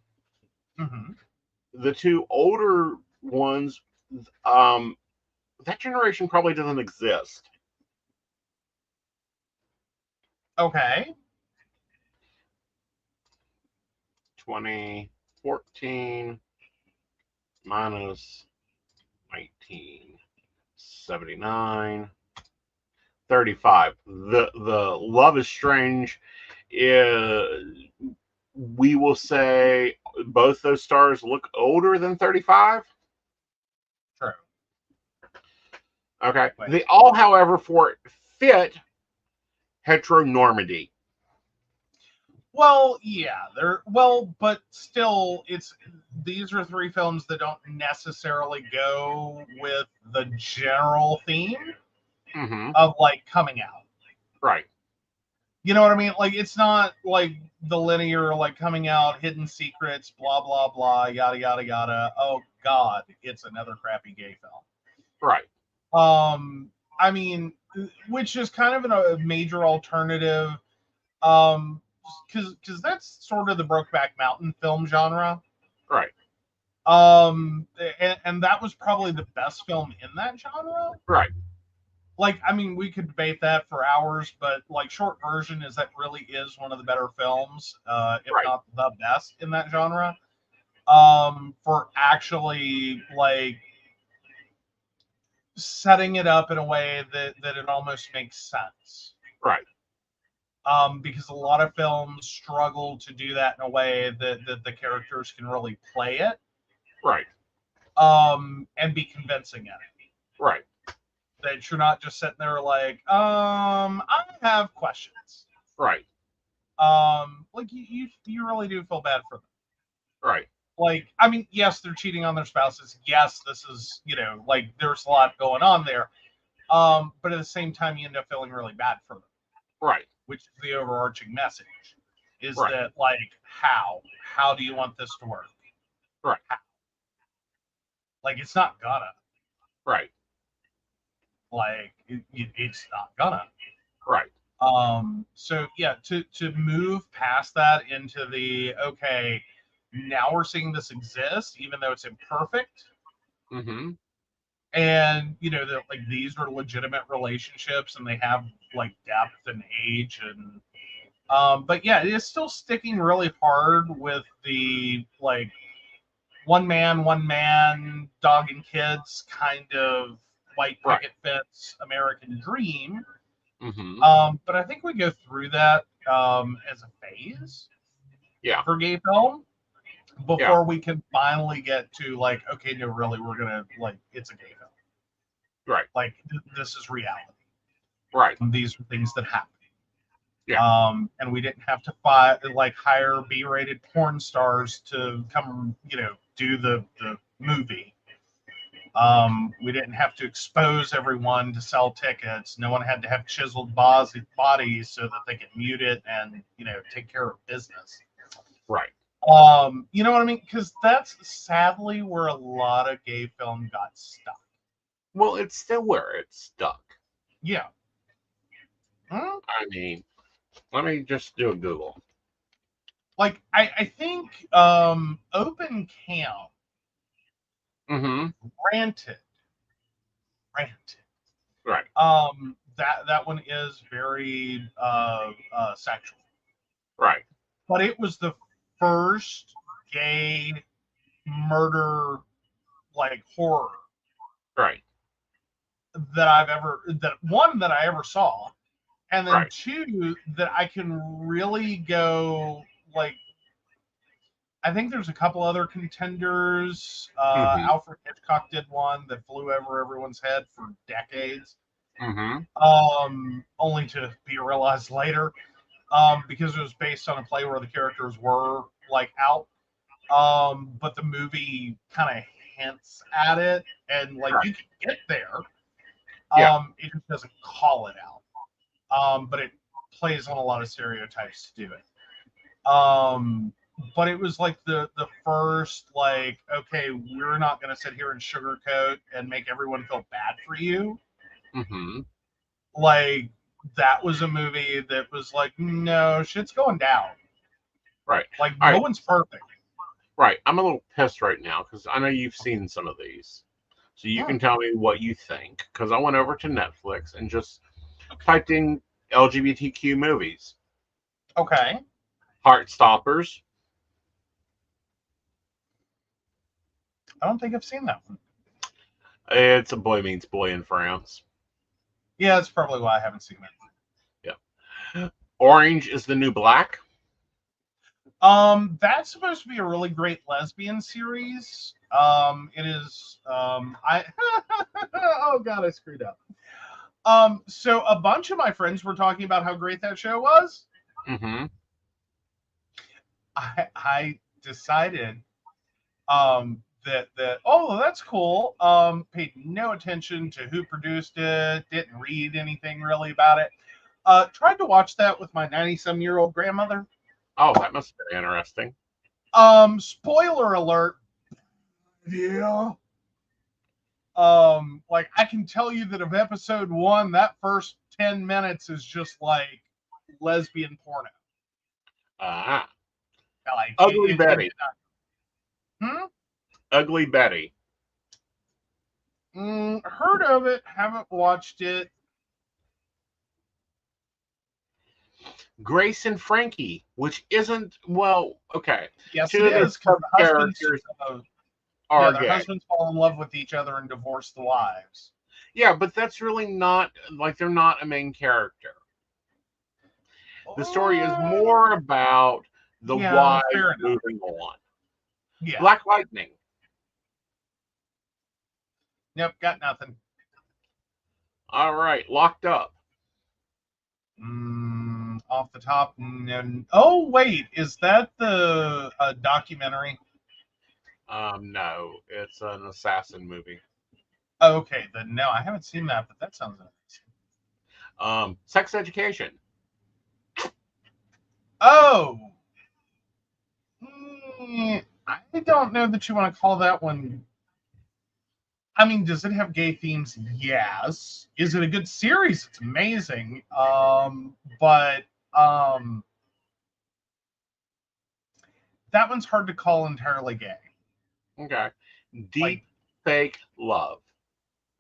[SPEAKER 1] Mm-hmm.
[SPEAKER 2] the two older ones, um, that generation probably doesn't exist.
[SPEAKER 1] Okay.
[SPEAKER 2] 2014 minus 1979. 35. The Love is Strange is, we will say both those stars look older than 35.
[SPEAKER 1] True.
[SPEAKER 2] Okay.
[SPEAKER 1] Wait.
[SPEAKER 2] They all, however, fit heteronormity.
[SPEAKER 1] Well, yeah, but still, these are three films that don't necessarily go with the general theme
[SPEAKER 2] Mm-hmm.
[SPEAKER 1] of like coming out.
[SPEAKER 2] Right.
[SPEAKER 1] You know what I mean? Like, it's not like the linear, like coming out, hidden secrets, blah blah blah, yada yada yada. Oh God, it's another crappy gay film.
[SPEAKER 2] Right.
[SPEAKER 1] I mean, which is kind of a major alternative. Because that's sort of the Brokeback Mountain film genre.
[SPEAKER 2] Right.
[SPEAKER 1] And that was probably the best film in that genre.
[SPEAKER 2] Right.
[SPEAKER 1] Like, I mean, we could debate that for hours, but like, short version is that really is one of the better films, if
[SPEAKER 2] Right.
[SPEAKER 1] not the best in that genre. For actually like setting it up in a way that it almost makes sense.
[SPEAKER 2] Right.
[SPEAKER 1] Because a lot of films struggle to do that in a way that the characters can really play it,
[SPEAKER 2] Right.
[SPEAKER 1] and be convincing in it.
[SPEAKER 2] Right.
[SPEAKER 1] That you're not just sitting there like, I have questions.
[SPEAKER 2] Right.
[SPEAKER 1] Like you really do feel bad for them.
[SPEAKER 2] Right.
[SPEAKER 1] Like, I mean, yes, they're cheating on their spouses. Yes, this is, like there's a lot going on there. But at the same time, you end up feeling really bad for them.
[SPEAKER 2] Right.
[SPEAKER 1] Which is the overarching message, is
[SPEAKER 2] Right.
[SPEAKER 1] that like how do you want this to work?
[SPEAKER 2] Right.
[SPEAKER 1] Like, it's not gonna.
[SPEAKER 2] Right.
[SPEAKER 1] Like, it's not gonna.
[SPEAKER 2] Right.
[SPEAKER 1] So yeah, to move past that into the, okay, now we're seeing this exist, even though it's imperfect,
[SPEAKER 2] Mm-hmm.
[SPEAKER 1] and that like these are legitimate relationships and they have like depth and age and but yeah, it is still sticking really hard with the like one man, dog and kids kind of white
[SPEAKER 2] Right.
[SPEAKER 1] picket fence American dream.
[SPEAKER 2] Mm-hmm.
[SPEAKER 1] But I think we go through that as a phase
[SPEAKER 2] Yeah.
[SPEAKER 1] for gay film
[SPEAKER 2] Yeah.
[SPEAKER 1] before we can finally get to like, okay, no, really, we're gonna like, it's a gay film.
[SPEAKER 2] Right.
[SPEAKER 1] Like, this is reality.
[SPEAKER 2] Right.
[SPEAKER 1] These are things that happen.
[SPEAKER 2] Yeah.
[SPEAKER 1] And we didn't have to like hire B-rated porn stars to come, do the movie. We didn't have to expose everyone to sell tickets. No one had to have chiseled bodies so that they could mute it and take care of business.
[SPEAKER 2] Right.
[SPEAKER 1] You know what I mean? Because that's sadly where a lot of gay film got stuck.
[SPEAKER 2] Well, it's still where it's stuck.
[SPEAKER 1] Yeah. Hmm?
[SPEAKER 2] I mean, let me just do a Google.
[SPEAKER 1] Like, I think Open Camp
[SPEAKER 2] Mm-hmm.
[SPEAKER 1] ranted.
[SPEAKER 2] Right.
[SPEAKER 1] That one is very sexual.
[SPEAKER 2] Right.
[SPEAKER 1] But it was the first gay murder like horror
[SPEAKER 2] Right.
[SPEAKER 1] that I ever saw, and then
[SPEAKER 2] Right.
[SPEAKER 1] two that I can really go like. I think there's a couple other contenders.
[SPEAKER 2] Mm-hmm.
[SPEAKER 1] Alfred Hitchcock did one that flew over everyone's head for decades,
[SPEAKER 2] Mm-hmm.
[SPEAKER 1] only to be realized later, because it was based on a play where the characters were like out. But the movie kind of hints at it, and like
[SPEAKER 2] Right.
[SPEAKER 1] you can get there.
[SPEAKER 2] Yeah.
[SPEAKER 1] It just doesn't call it out. But it plays on a lot of stereotypes to do it. But it was like the first, like, okay, we're not going to sit here and sugarcoat and make everyone feel bad for you.
[SPEAKER 2] Mm-hmm.
[SPEAKER 1] Like, that was a movie that was like, no, shit's going down.
[SPEAKER 2] Right.
[SPEAKER 1] Like,
[SPEAKER 2] All
[SPEAKER 1] no
[SPEAKER 2] right.
[SPEAKER 1] one's perfect.
[SPEAKER 2] Right. I'm a little pissed right now because I know you've seen some of these. So you
[SPEAKER 1] Hmm.
[SPEAKER 2] can tell me what you think. Because I went over to Netflix and just typed in LGBTQ movies.
[SPEAKER 1] Okay.
[SPEAKER 2] Heartstoppers.
[SPEAKER 1] I don't think I've seen that one.
[SPEAKER 2] It's a boy meets boy in France.
[SPEAKER 1] Yeah, that's probably why I haven't seen it.
[SPEAKER 2] Yeah. Orange is the New Black.
[SPEAKER 1] That's supposed to be a really great lesbian series. It is. I. Oh God, I screwed up. So a bunch of my friends were talking about how great that show was.
[SPEAKER 2] Mm-hmm.
[SPEAKER 1] I decided that oh, that's cool. Paid no attention to who produced it. Didn't read anything really about it. Tried to watch that with my 90-some-year-old grandmother.
[SPEAKER 2] Oh, that must be interesting.
[SPEAKER 1] Spoiler alert. Yeah. Like, I can tell you that of episode 1, that first 10 minutes is just like lesbian porno.
[SPEAKER 2] Ah.
[SPEAKER 1] Like
[SPEAKER 2] Ugly Betty.
[SPEAKER 1] Hmm?
[SPEAKER 2] Ugly Betty.
[SPEAKER 1] Heard of it, haven't watched it.
[SPEAKER 2] Grace and Frankie, which isn't, well, okay.
[SPEAKER 1] Yes,
[SPEAKER 2] Two
[SPEAKER 1] it
[SPEAKER 2] of the
[SPEAKER 1] is, because the husbands,
[SPEAKER 2] characters
[SPEAKER 1] yeah,
[SPEAKER 2] are
[SPEAKER 1] their
[SPEAKER 2] gay.
[SPEAKER 1] husbands fall in love with each other and divorce the wives.
[SPEAKER 2] Yeah, but that's really not, like, they're not a main character. The story is more about the
[SPEAKER 1] Yeah,
[SPEAKER 2] wives
[SPEAKER 1] fair enough.
[SPEAKER 2] moving on.
[SPEAKER 1] Yeah.
[SPEAKER 2] Black Lightning.
[SPEAKER 1] Nope, got nothing.
[SPEAKER 2] All right, Locked Up.
[SPEAKER 1] Off the top, no. Oh, wait, is that the documentary?
[SPEAKER 2] No, it's an assassin movie.
[SPEAKER 1] Oh, okay, then no, I haven't seen that, but that sounds interesting.
[SPEAKER 2] Sex Education.
[SPEAKER 1] Oh, I don't know that you want to call that one. I mean, does it have gay themes? Yes. Is it a good series? It's amazing. But that one's hard to call entirely gay.
[SPEAKER 2] Okay. Deep
[SPEAKER 1] Like,
[SPEAKER 2] Fake Love.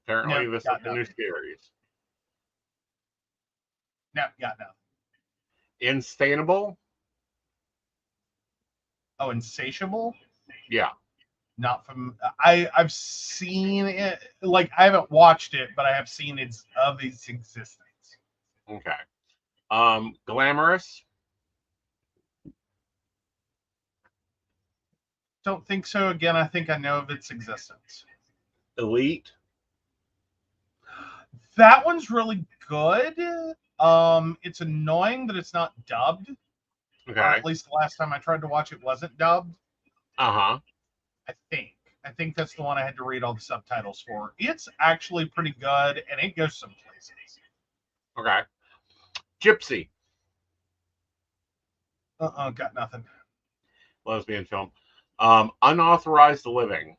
[SPEAKER 1] no,
[SPEAKER 2] Apparently, this is
[SPEAKER 1] got
[SPEAKER 2] a new
[SPEAKER 1] nothing.
[SPEAKER 2] series.
[SPEAKER 1] No, got nothing.
[SPEAKER 2] Instainable.
[SPEAKER 1] Oh, Insatiable?
[SPEAKER 2] Yeah.
[SPEAKER 1] Not from. I've seen it. Like, I haven't watched it, but I have seen its existence.
[SPEAKER 2] Okay. Glamorous.
[SPEAKER 1] Don't think so. Again, I think I know of its existence.
[SPEAKER 2] Elite.
[SPEAKER 1] That one's really good. It's annoying that it's not dubbed, or
[SPEAKER 2] Okay.
[SPEAKER 1] at least the last time I tried to watch it wasn't dubbed.
[SPEAKER 2] Uh-huh.
[SPEAKER 1] I think. I think that's the one I had to read all the subtitles for. It's actually pretty good, and it goes some places.
[SPEAKER 2] Okay. Gypsy.
[SPEAKER 1] Got nothing.
[SPEAKER 2] Lesbian film. Unauthorized Living.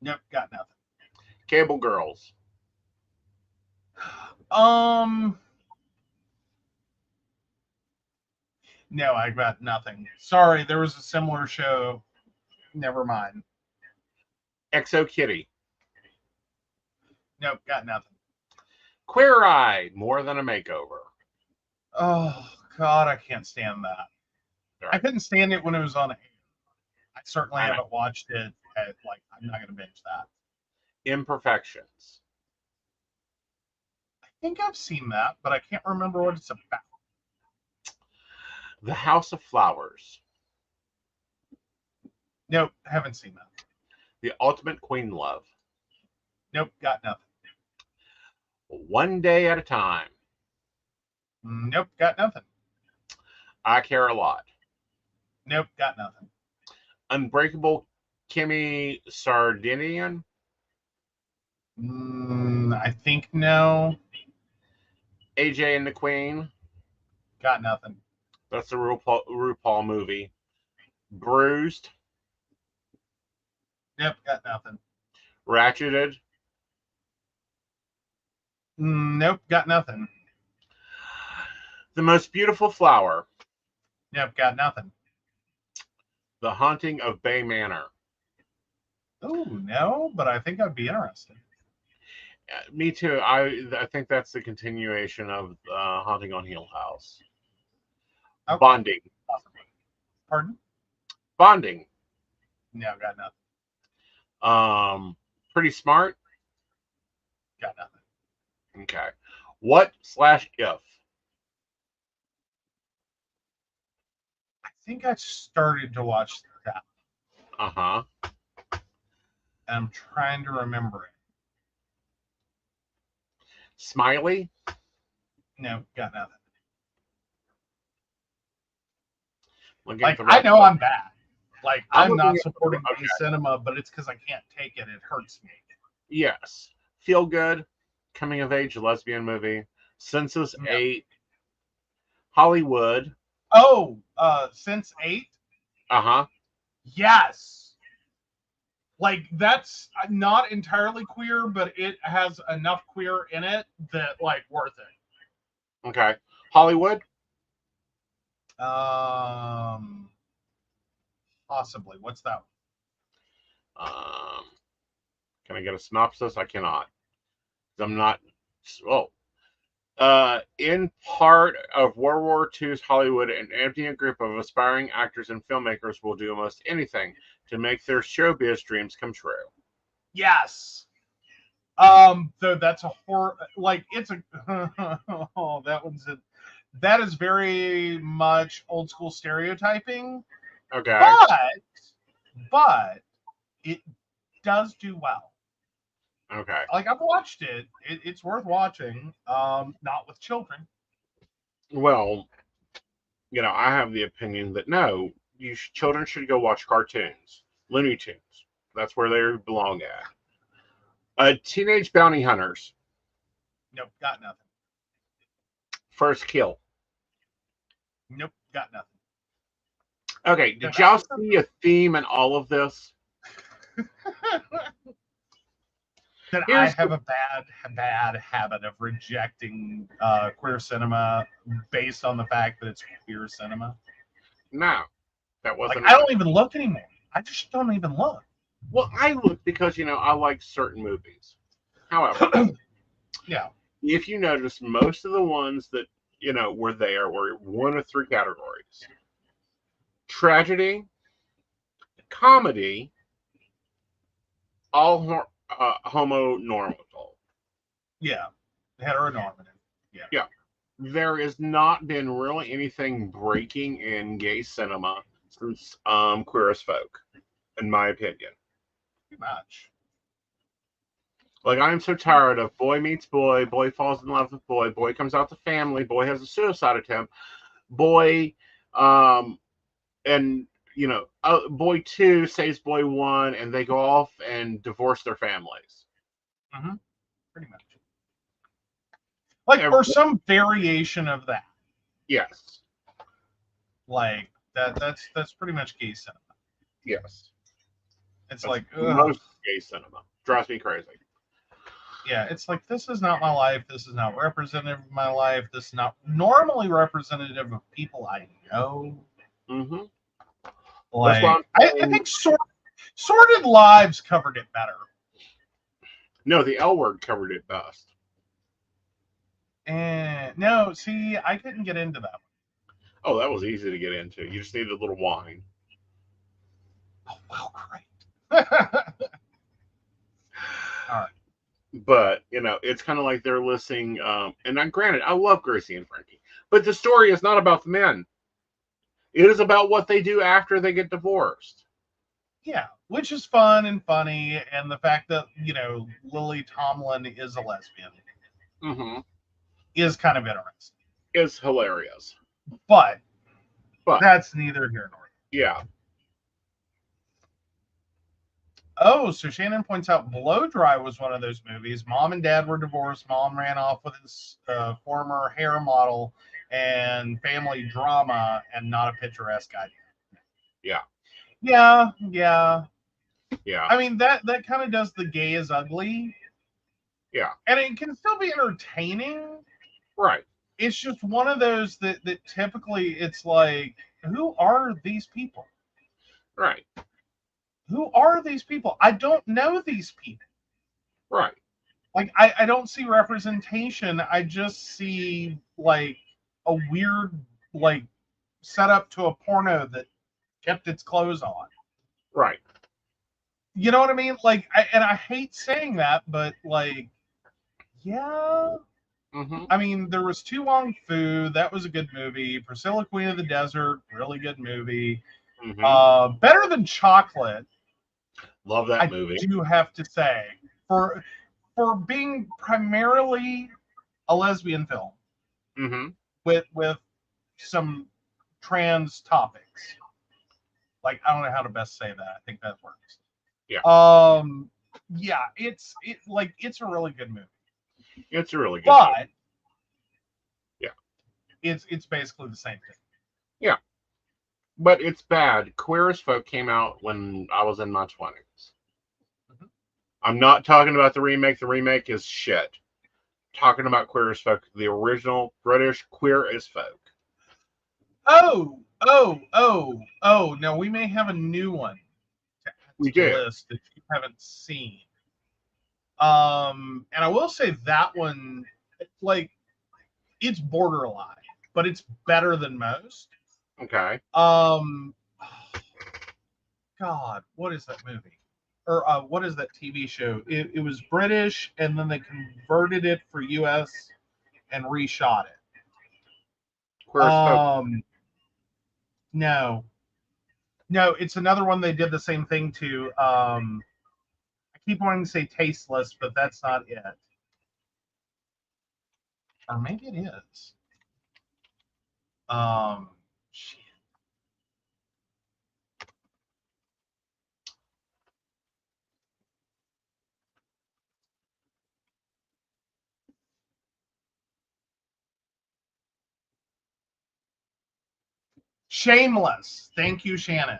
[SPEAKER 1] Nope, got nothing.
[SPEAKER 2] Cable Girls.
[SPEAKER 1] No, I got nothing. Sorry, there was a similar show. Never mind.
[SPEAKER 2] Exo Kitty.
[SPEAKER 1] Nope, got nothing.
[SPEAKER 2] Queer Eye. More Than a Makeover.
[SPEAKER 1] Oh God, I can't stand that.
[SPEAKER 2] All
[SPEAKER 1] I
[SPEAKER 2] right.
[SPEAKER 1] couldn't stand it when it was on. I certainly
[SPEAKER 2] I know.
[SPEAKER 1] haven't watched it. Like, I'm not going to binge that.
[SPEAKER 2] Imperfections.
[SPEAKER 1] I think I've seen that, but I can't remember what it's about.
[SPEAKER 2] The House of Flowers.
[SPEAKER 1] Nope, haven't seen that.
[SPEAKER 2] The Ultimate Queen Love.
[SPEAKER 1] Nope, got nothing.
[SPEAKER 2] One Day at a Time.
[SPEAKER 1] Nope, got nothing.
[SPEAKER 2] I Care a Lot.
[SPEAKER 1] Nope, got nothing.
[SPEAKER 2] Unbreakable Kimmy Sardinian.
[SPEAKER 1] I think no.
[SPEAKER 2] AJ and the Queen.
[SPEAKER 1] Got nothing.
[SPEAKER 2] That's the RuPaul movie. Bruised,
[SPEAKER 1] Yep, got nothing.
[SPEAKER 2] ratcheted,
[SPEAKER 1] Nope, got nothing.
[SPEAKER 2] The Most Beautiful Flower,
[SPEAKER 1] Yep, got nothing.
[SPEAKER 2] The Haunting of Bay Manor.
[SPEAKER 1] Oh, no, but I think I'd be interested.
[SPEAKER 2] Me too. I think that's the continuation of Haunting on Hill House.
[SPEAKER 1] Okay.
[SPEAKER 2] Bonding.
[SPEAKER 1] Pardon?
[SPEAKER 2] Bonding.
[SPEAKER 1] No, got nothing.
[SPEAKER 2] Pretty Smart.
[SPEAKER 1] Got nothing.
[SPEAKER 2] Okay. What/if?
[SPEAKER 1] I think I started to watch that.
[SPEAKER 2] Uh-huh.
[SPEAKER 1] And I'm trying to remember it.
[SPEAKER 2] Smiley.
[SPEAKER 1] No, got nothing.
[SPEAKER 2] Looking
[SPEAKER 1] Like,
[SPEAKER 2] at the
[SPEAKER 1] I
[SPEAKER 2] rest
[SPEAKER 1] know
[SPEAKER 2] of
[SPEAKER 1] I'm bad. Like, I'm
[SPEAKER 2] looking
[SPEAKER 1] not
[SPEAKER 2] at-
[SPEAKER 1] supporting
[SPEAKER 2] okay.
[SPEAKER 1] gay cinema, but it's because I can't take it. It hurts me.
[SPEAKER 2] Yes. Feel Good. Coming of age lesbian movie. Census
[SPEAKER 1] Yeah.
[SPEAKER 2] 8. Hollywood.
[SPEAKER 1] Oh, Sense 8?
[SPEAKER 2] Uh-huh.
[SPEAKER 1] Yes. Like, that's not entirely queer, but it has enough queer in it that, like, worth it.
[SPEAKER 2] Okay. Hollywood.
[SPEAKER 1] Possibly. What's that
[SPEAKER 2] Um, can I get a synopsis? I cannot. I'm not. Oh. In part of World War II's Hollywood, an emptying group of aspiring actors and filmmakers will do almost anything to make their showbiz dreams come true.
[SPEAKER 1] Yes. So that's a horror. Like, it's a. Oh, that is very much old school stereotyping.
[SPEAKER 2] Okay.
[SPEAKER 1] But it does do well.
[SPEAKER 2] Okay.
[SPEAKER 1] Like, I've watched it. It's worth watching. Not with children.
[SPEAKER 2] Well, I have the opinion that no, children should go watch cartoons, Looney Tunes. That's where they belong at. Teenage Bounty Hunters.
[SPEAKER 1] Nope, got nothing.
[SPEAKER 2] First Kill.
[SPEAKER 1] Nope, got nothing.
[SPEAKER 2] Okay, did y'all see a theme in all of this?
[SPEAKER 1] That I have a bad habit of rejecting queer cinema based on the fact that it's queer cinema.
[SPEAKER 2] No, that wasn't.
[SPEAKER 1] Like, I don't even look anymore. I just don't even look.
[SPEAKER 2] Well, I look because I like certain movies. However,
[SPEAKER 1] yeah,
[SPEAKER 2] if you notice, most of the ones that were there were one of three categories: tragedy, comedy, all homonormative.
[SPEAKER 1] Yeah, heteronormative. Yeah.
[SPEAKER 2] Yeah. There has not been really anything breaking in gay cinema since Queer as Folk, in my opinion.
[SPEAKER 1] Pretty much.
[SPEAKER 2] Like, I'm so tired of boy meets boy, boy falls in love with boy, boy comes out to family, boy has a suicide attempt, boy, and boy 2 saves boy 1, and they go off and divorce their families.
[SPEAKER 1] Mm-hmm. Pretty much. Like, or some variation of that.
[SPEAKER 2] Yes.
[SPEAKER 1] Like, that's pretty much gay cinema.
[SPEAKER 2] Yes.
[SPEAKER 1] It's
[SPEAKER 2] that's
[SPEAKER 1] like
[SPEAKER 2] most gay cinema. Drives me crazy.
[SPEAKER 1] Yeah, it's like, this is not my life. This is not representative of my life. This is not normally representative of people I know.
[SPEAKER 2] Mm-hmm.
[SPEAKER 1] Like, I think Sorted Lives covered it better.
[SPEAKER 2] No, the L Word covered it best.
[SPEAKER 1] And no, see, I couldn't get into that one.
[SPEAKER 2] Oh, that was easy to get into. You just needed a little wine.
[SPEAKER 1] Oh, well, great. All right.
[SPEAKER 2] But, it's kind of like they're listening. And granted, I love Gracie and Frankie. But the story is not about the men. It is about what they do after they get divorced.
[SPEAKER 1] Yeah, which is fun and funny. And the fact that, Lily Tomlin is a lesbian is kind of interesting.
[SPEAKER 2] It's hilarious.
[SPEAKER 1] But that's neither here nor there.
[SPEAKER 2] Yeah.
[SPEAKER 1] Oh, so Shannon points out Blow Dry was one of those movies. Mom and dad were divorced. Mom ran off with his former hair model, and family drama and not a picturesque idea.
[SPEAKER 2] Yeah.
[SPEAKER 1] Yeah, yeah.
[SPEAKER 2] Yeah.
[SPEAKER 1] I mean, that kind of does the gay is ugly.
[SPEAKER 2] Yeah.
[SPEAKER 1] And it can still be entertaining.
[SPEAKER 2] Right.
[SPEAKER 1] It's just one of those that typically it's like, who are these people?
[SPEAKER 2] Right.
[SPEAKER 1] Who are these people? I don't know these people.
[SPEAKER 2] Right.
[SPEAKER 1] Like, I don't see representation. I just see like a weird like setup to a porno that kept its clothes on.
[SPEAKER 2] Right.
[SPEAKER 1] You know what I mean? Like, I hate saying that, but like, yeah.
[SPEAKER 2] Mm-hmm.
[SPEAKER 1] I mean, there was Tu Wong Fu. That was a good movie. Priscilla, Queen of the Desert, really good movie. Better than Chocolate.
[SPEAKER 2] Love that
[SPEAKER 1] I
[SPEAKER 2] movie.
[SPEAKER 1] do have to say, for being primarily a lesbian film with some trans topics. Like, I don't know how to best say that. I think that works.
[SPEAKER 2] Yeah.
[SPEAKER 1] Yeah, it's a really good movie.
[SPEAKER 2] It's a really good
[SPEAKER 1] but
[SPEAKER 2] movie. Yeah.
[SPEAKER 1] It's basically the same thing.
[SPEAKER 2] Yeah. But it's bad. Queer as Folk came out when I was in my 20s. I'm not talking about the remake. The remake is shit. Talking about Queer as Folk, the original British Queer as Folk.
[SPEAKER 1] Oh. Now we may have a new one to add
[SPEAKER 2] We
[SPEAKER 1] to the
[SPEAKER 2] do.
[SPEAKER 1] list that you haven't seen. And I will say that one, like, it's borderline, but it's better than most.
[SPEAKER 2] Okay.
[SPEAKER 1] God, what is that movie? Or what is that TV show? It was British, and then they converted it for US and reshot it.
[SPEAKER 2] Queer as Folk.
[SPEAKER 1] No, it's another one they did the same thing to. I keep wanting to say Tasteless, but that's not it. Or maybe it is. Shit. Shameless. Thank you, Shannon.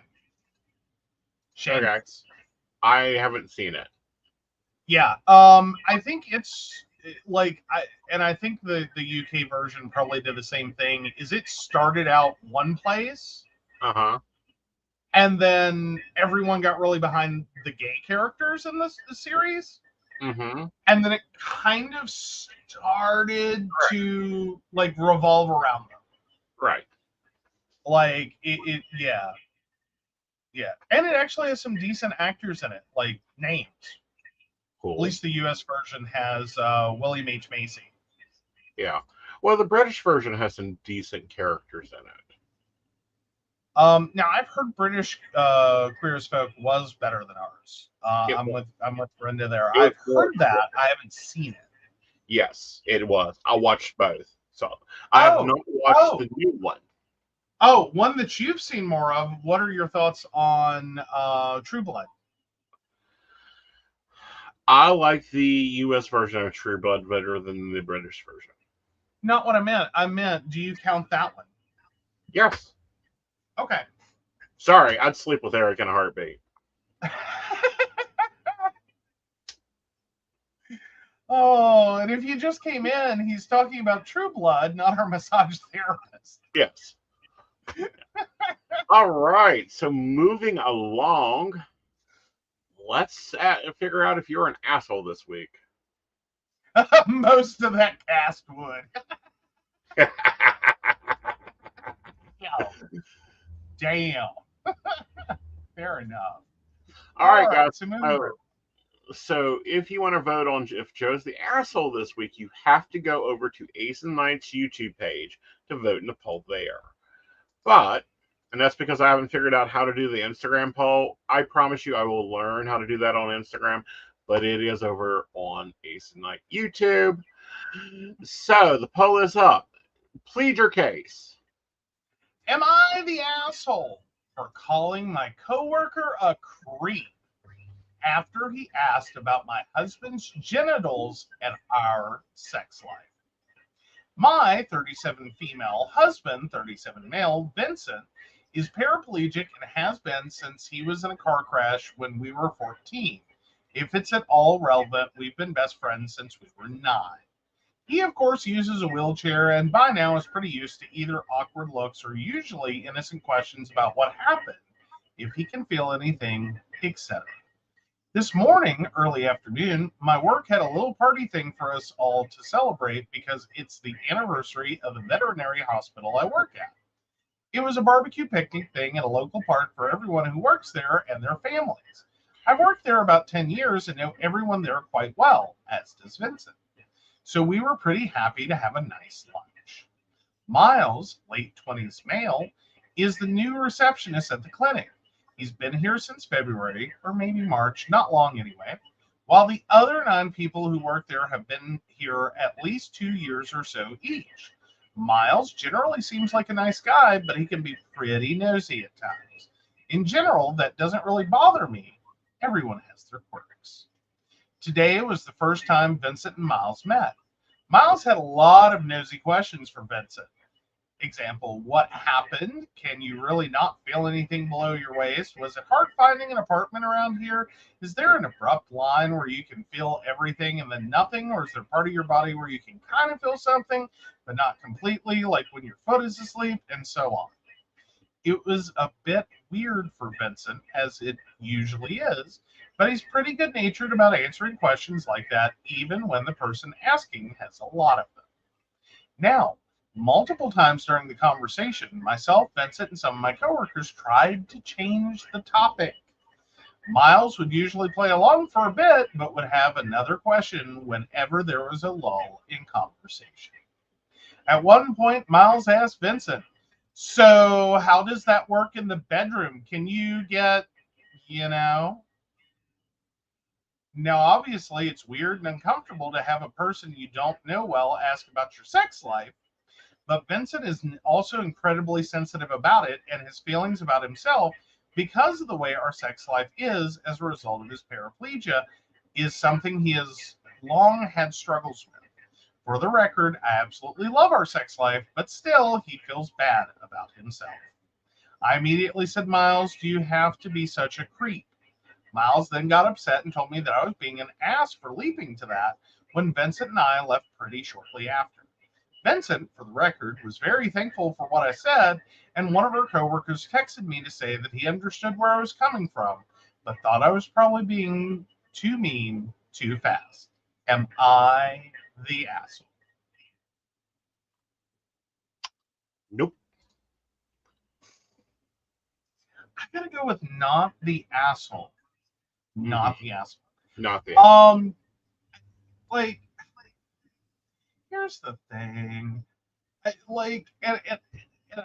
[SPEAKER 1] Shameless.
[SPEAKER 2] Okay. I haven't seen it.
[SPEAKER 1] Yeah. I think it's like I think the UK version probably did the same thing. Is it started out one place, and then everyone got really behind the gay characters in the series, and then it kind of started to like revolve around them.
[SPEAKER 2] Right.
[SPEAKER 1] Like yeah. And it actually has some decent actors in it, like names.
[SPEAKER 2] Cool.
[SPEAKER 1] At least the US version has William H. Macy.
[SPEAKER 2] Yeah. Well, the British version has some decent characters in it.
[SPEAKER 1] Now I've heard British Queer as Folk was better than ours. I'm with Brenda there. I've heard that. I haven't seen it.
[SPEAKER 2] Yes, it was. I watched both. So I have not watched the new one.
[SPEAKER 1] Oh, one that you've seen more of. What are your thoughts on True Blood?
[SPEAKER 2] I like the US version of True Blood better than the British version.
[SPEAKER 1] Not what I meant. I meant, do you count that one?
[SPEAKER 2] Yes.
[SPEAKER 1] Okay.
[SPEAKER 2] Sorry, I'd sleep with Eric in a heartbeat.
[SPEAKER 1] Oh, and if you just came in, he's talking about True Blood, not our massage therapist.
[SPEAKER 2] Yes. All right. So moving along, let's figure out if you're an asshole this week.
[SPEAKER 1] Most of that cast would. Damn. Fair enough.
[SPEAKER 2] All right, guys.
[SPEAKER 1] So
[SPEAKER 2] if you want to vote on if Joe's the asshole this week, you have to go over to Aeson Knight's YouTube page to vote in the poll there. But, and that's because I haven't figured out how to do the Instagram poll. I promise you I will learn how to do that on Instagram, but it is over on Aeson Knight YouTube. So the poll is up. Plead your case.
[SPEAKER 1] Am I the asshole for calling my coworker a creep after he asked about my husband's genitals and our sex life? My 37 female husband, 37 male, Vincent, is paraplegic and has been since he was in a car crash when we were 14. If it's at all relevant, we've been best friends since we were 9. He, of course, uses a wheelchair and by now is pretty used to either awkward looks or usually innocent questions about what happened, if he can feel anything, etc. This morning, early afternoon, my work had a little party thing for us all to celebrate because it's the anniversary of the veterinary hospital I work at. It was a barbecue picnic thing at a local park for everyone who works there and their families. I've worked there about 10 years and know everyone there quite well, as does Vincent. So we were pretty happy to have a nice lunch. Miles, late 20s male, is the new receptionist at the clinic. He's been here since February, or maybe March, not long anyway, while the other 9 people who work there have been here at least 2 years or so each. Miles generally seems like a nice guy, but he can be pretty nosy at times. In general, that doesn't really bother me. Everyone has their quirks. Today was the first time Vincent and Miles met. Miles had a lot of nosy questions for Vincent. Example, what happened? Can you really not feel anything below your waist? Was it hard finding an apartment around here? Is there an abrupt line where you can feel everything and then nothing? Or is there part of your body where you can kind of feel something, but not completely, like when your foot is asleep, and so on? It was a bit weird for Vincent, as it usually is, but he's pretty good natured about answering questions like that, even when the person asking has a lot of them. Now, multiple times during the conversation, myself, Vincent, and some of my coworkers tried to change the topic. Miles would usually play along for a bit, but would have another question whenever there was a lull in conversation. At one point, Miles asked Vincent, so how does that work in the bedroom? Can you get, you know? Now, obviously, it's weird and uncomfortable to have a person you don't know well ask about your sex life, but Vincent is also incredibly sensitive about it and his feelings about himself because of the way our sex life is as a result of his paraplegia is something he has long had struggles with. For the record, I absolutely love our sex life, but still, he feels bad about himself. I immediately said, Miles, do you have to be such a creep? Miles then got upset and told me that I was being an ass for leaping to that when Vincent and I left pretty shortly after. Vincent, for the record, was very thankful for what I said, and one of her coworkers texted me to say that he understood where I was coming from, but thought I was probably being too mean too fast. Am I the asshole?
[SPEAKER 2] Nope.
[SPEAKER 1] I gotta go with not the asshole. Not the asshole.
[SPEAKER 2] Not the
[SPEAKER 1] Like, here's the thing. And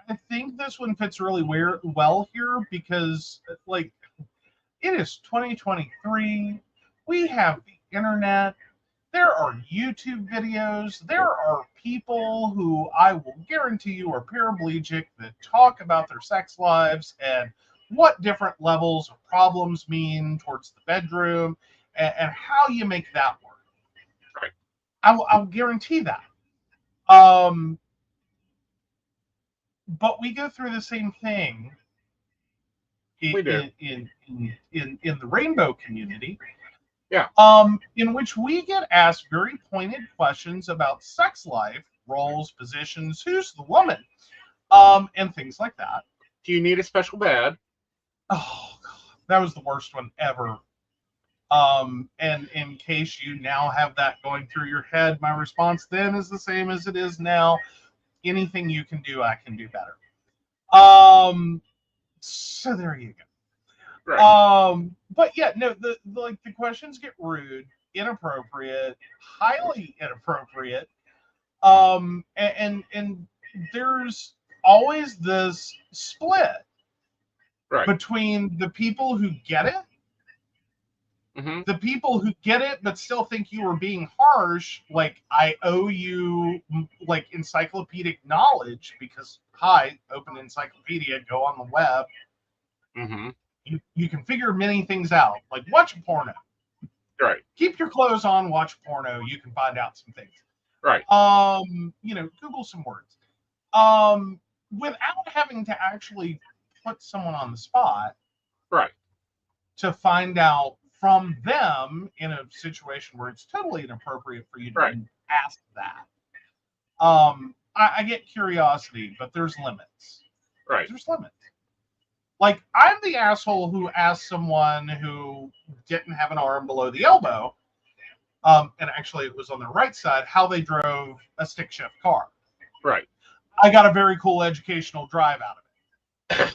[SPEAKER 1] I think this one fits really well here because, like, it is 2023. We have the internet. There are YouTube videos. There are people who I will guarantee you are paraplegic that talk about their sex lives and what different levels of problems mean towards the bedroom and how you make that work.
[SPEAKER 2] Right.
[SPEAKER 1] I'll guarantee that. But we go through the same thing in the rainbow community.
[SPEAKER 2] Yeah.
[SPEAKER 1] In which we get asked very pointed questions about sex life, roles, positions, who's the woman, and things like that.
[SPEAKER 2] Do you need a special bed?
[SPEAKER 1] Oh, God, that was the worst one ever. And in case you now have that going through your head, my response then is the same as it is now. Anything you can do, I can do better. So there you go.
[SPEAKER 2] Right.
[SPEAKER 1] But yeah, no, the questions get rude, inappropriate, highly inappropriate. And there's always this split between the people who get it, the people who get it but still think you are being harsh, like I owe you like encyclopedic knowledge because hi, open encyclopedia, go on the web. You can figure many things out, like watch a porno.
[SPEAKER 2] Right.
[SPEAKER 1] Keep your clothes on, watch porno. You can find out some things.
[SPEAKER 2] Right.
[SPEAKER 1] Google some words. Without having to actually put someone on the spot
[SPEAKER 2] Right.
[SPEAKER 1] to find out from them in a situation where it's totally inappropriate for you to
[SPEAKER 2] Right.
[SPEAKER 1] ask that. I get curiosity, but there's limits.
[SPEAKER 2] Right.
[SPEAKER 1] There's limits. Like, I'm the asshole who asked someone who didn't have an arm below the elbow, and actually it was on their right side, how they drove a stick shift car.
[SPEAKER 2] Right.
[SPEAKER 1] I got a very cool educational drive out of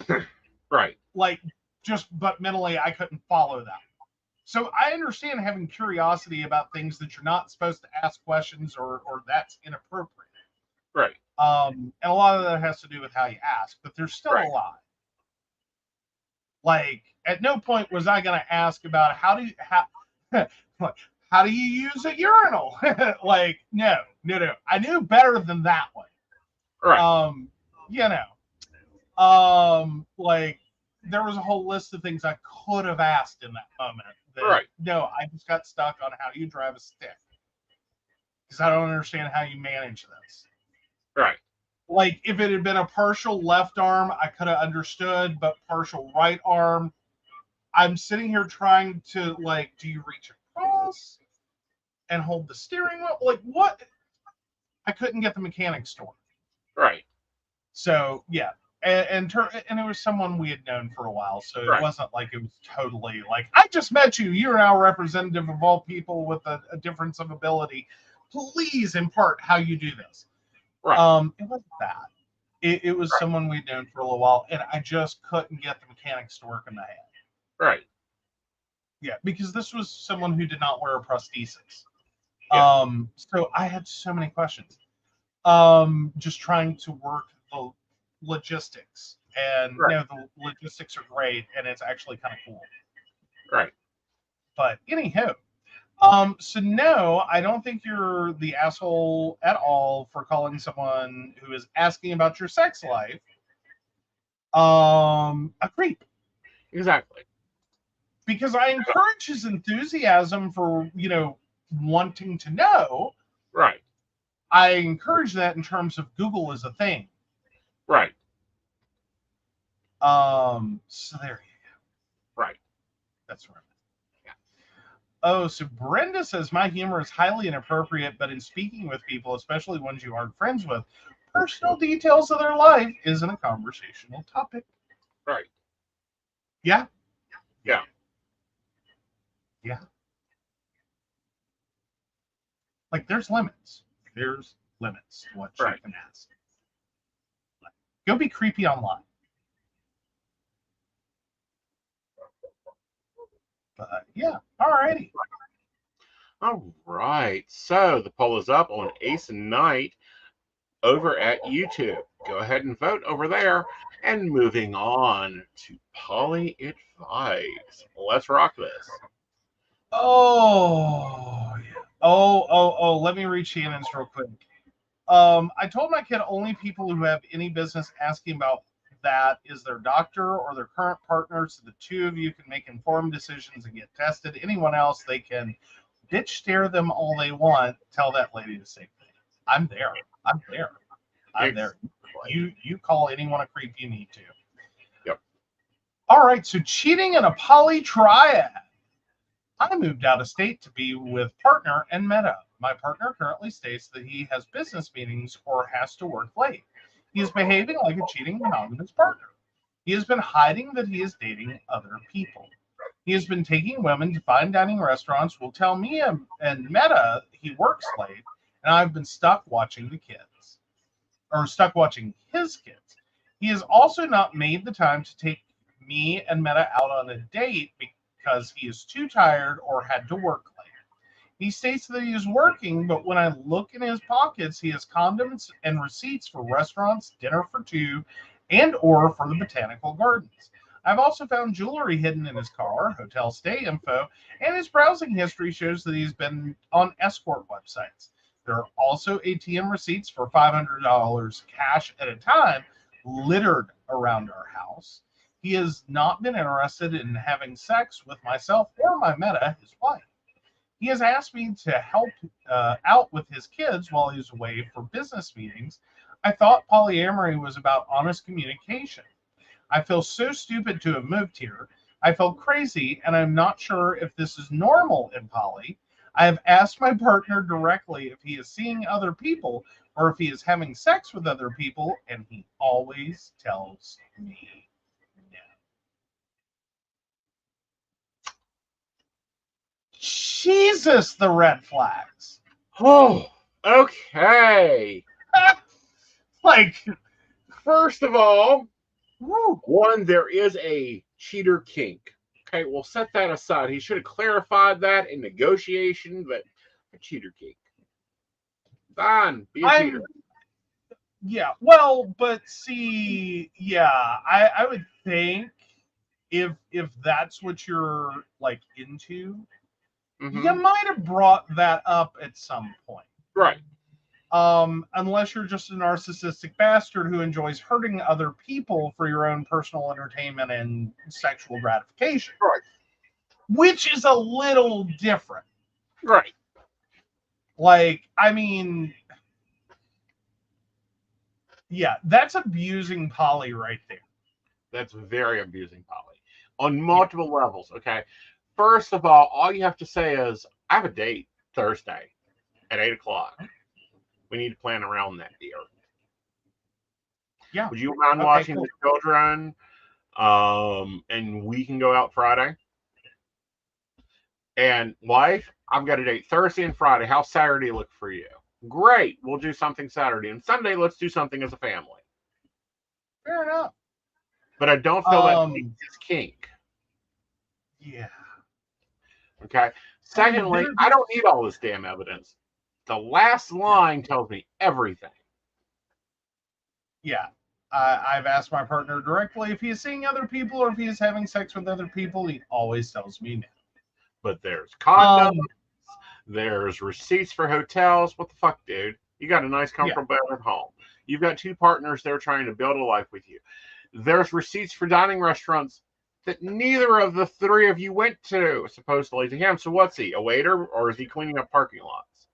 [SPEAKER 1] it.
[SPEAKER 2] Right.
[SPEAKER 1] Like, but mentally I couldn't follow that. So I understand having curiosity about things that you're not supposed to ask questions or that's inappropriate.
[SPEAKER 2] Right.
[SPEAKER 1] And a lot of that has to do with how you ask, but there's still a lot. Like, at no point was I going to ask about how do you use a urinal? Like, no. I knew better than that one.
[SPEAKER 2] Right.
[SPEAKER 1] Like, there was a whole list of things I could have asked in that moment.
[SPEAKER 2] Right.
[SPEAKER 1] No, I just got stuck on how do you drive a stick, because I don't understand how you manage this.
[SPEAKER 2] Right.
[SPEAKER 1] Like, if it had been a partial left arm, I could have understood, but partial right arm, I'm sitting here trying to, like, do you reach across and hold the steering wheel? Like, what? I couldn't get the mechanics to work.
[SPEAKER 2] Right.
[SPEAKER 1] So, yeah. And it was someone we had known for a while, so it wasn't like it was totally like, I just met you. You're now representative of all people with a difference of ability. Please impart how you do this.
[SPEAKER 2] Right.
[SPEAKER 1] It wasn't that. It was someone we'd known for a little while, and I just couldn't get the mechanics to work in my head.
[SPEAKER 2] Right.
[SPEAKER 1] Yeah, because this was someone who did not wear a prosthesis.
[SPEAKER 2] Yeah.
[SPEAKER 1] So I had so many questions. Just trying to work the logistics, and the logistics are great, and it's actually kind of cool.
[SPEAKER 2] Right.
[SPEAKER 1] But anyhow, so no, I don't think you're the asshole at all for calling someone who is asking about your sex life a creep.
[SPEAKER 2] Exactly.
[SPEAKER 1] Because I encourage his enthusiasm for, wanting to know.
[SPEAKER 2] Right.
[SPEAKER 1] I encourage that in terms of Google as a thing.
[SPEAKER 2] Right.
[SPEAKER 1] So there you
[SPEAKER 2] go. Right.
[SPEAKER 1] That's right. Yeah. Oh, so Brenda says, my humor is highly inappropriate, but in speaking with people, especially ones you aren't friends with, personal details of their life isn't a conversational topic.
[SPEAKER 2] Right.
[SPEAKER 1] Yeah.
[SPEAKER 2] Yeah.
[SPEAKER 1] Yeah. Like, there's limits. There's limits to what you can ask. Like, go be creepy online. But yeah, alrighty.
[SPEAKER 2] All right. So the poll is up on Aeson Night over at YouTube. Go ahead and vote over there. And moving on to Poly Advice. Let's rock this.
[SPEAKER 1] Oh, yeah. Oh, let me read Shannon's real quick. I told my kid only people who have any business asking about that is their doctor or their current partner, so the two of you can make informed decisions and get tested. Anyone else, they can bitch stare them all they want. Tell that lady to say, I'm there. You call anyone a creep you need to.
[SPEAKER 2] Yep.
[SPEAKER 1] All right, so cheating in a poly triad. I moved out of state to be with partner and met up. My partner currently states that he has business meetings or has to work late. He is behaving like a cheating monogamous partner. He has been hiding that he is dating other people. He has been taking women to fine dining restaurants, will tell me and Meta he works late, and I've been stuck watching his kids. He has also not made the time to take me and Meta out on a date because he is too tired or had to work late. He states that he is working, but when I look in his pockets, he has condoms and receipts for restaurants, dinner for two, and or for the botanical gardens. I've also found jewelry hidden in his car, hotel stay info, and his browsing history shows that he's been on escort websites. There are also ATM receipts for $500 cash at a time littered around our house. He has not been interested in having sex with myself or my Meta, his wife. He has asked me to help out with his kids while he's away for business meetings. I thought polyamory was about honest communication. I feel so stupid to have moved here. I feel crazy, and I'm not sure if this is normal in poly. I have asked my partner directly if he is seeing other people or if he is having sex with other people, and he always tells me no. Jesus, the red flags.
[SPEAKER 2] Oh, okay.
[SPEAKER 1] Like,
[SPEAKER 2] First of all,
[SPEAKER 1] woo.
[SPEAKER 2] one, there is a cheater kink. Okay, we'll set that aside. He should have clarified that in negotiation, but a cheater kink. Fine, be a cheater.
[SPEAKER 1] Yeah, well, but see, yeah, I would think if that's what you're like into, you might have brought that up at some point.
[SPEAKER 2] Right.
[SPEAKER 1] Unless you're just a narcissistic bastard who enjoys hurting other people for your own personal entertainment and sexual gratification.
[SPEAKER 2] Right.
[SPEAKER 1] Which is a little different.
[SPEAKER 2] Right.
[SPEAKER 1] Like, I mean, yeah, that's abusing poly right there.
[SPEAKER 2] That's very abusing poly on multiple levels. Okay. First of all you have to say is, I have a date Thursday at 8:00. We need to plan around that, dear.
[SPEAKER 1] Yeah.
[SPEAKER 2] Would you mind watching the children? And we can go out Friday. And wife, I've got a date Thursday and Friday. How's Saturday look for you? Great. We'll do something Saturday. And Sunday, let's do something as a family.
[SPEAKER 1] Fair enough.
[SPEAKER 2] But I don't feel that is kink.
[SPEAKER 1] Yeah.
[SPEAKER 2] Okay. Secondly, I don't need all this damn evidence. The last line tells me everything.
[SPEAKER 1] Yeah. I've asked my partner directly if he is seeing other people or if he is having sex with other people. He always tells me no.
[SPEAKER 2] But there's condoms. There's receipts for hotels. What the fuck, dude? You got a nice, comfortable bed at home. You've got two partners there trying to build a life with you. There's receipts for dining restaurants that neither of the three of you went to, supposedly, to him. So what's he, a waiter, or is he cleaning up parking lots?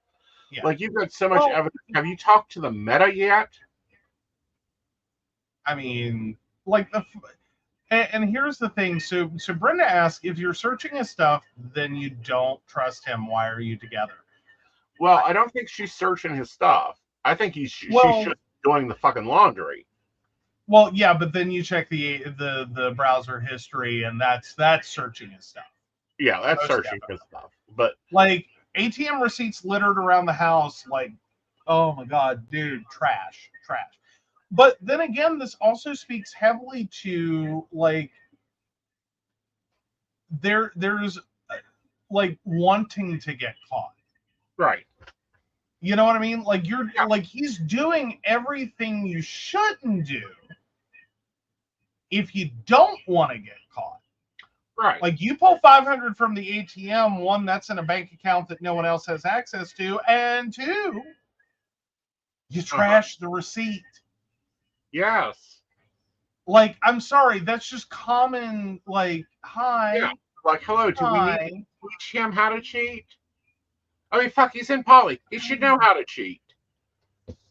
[SPEAKER 2] Yeah. Like, you've got so much evidence. Have you talked to the meta yet?
[SPEAKER 1] I mean, like, and here's the thing. So Brenda asked, if you're searching his stuff, then you don't trust him. Why are you together?
[SPEAKER 2] Well, I don't think she's searching his stuff. I think she's just doing the fucking laundry.
[SPEAKER 1] Well, yeah, but then you check the browser history, and that's searching his stuff.
[SPEAKER 2] Yeah, that's searching his stuff. But
[SPEAKER 1] like ATM receipts littered around the house, like, oh my god, dude, trash. But then again, this also speaks heavily to like there's like wanting to get caught.
[SPEAKER 2] Right.
[SPEAKER 1] You know what I mean? Like like he's doing everything you shouldn't do if you don't want to get caught.
[SPEAKER 2] Right.
[SPEAKER 1] Like you pull 500 from the ATM, one, that's in a bank account that no one else has access to, and two, you trash the receipt.
[SPEAKER 2] Yes.
[SPEAKER 1] Like, I'm sorry, that's just common, like, hi.
[SPEAKER 2] Yeah. Like, hello, do we need to teach him how to cheat? I mean, fuck, he's in poly. He should know how to cheat.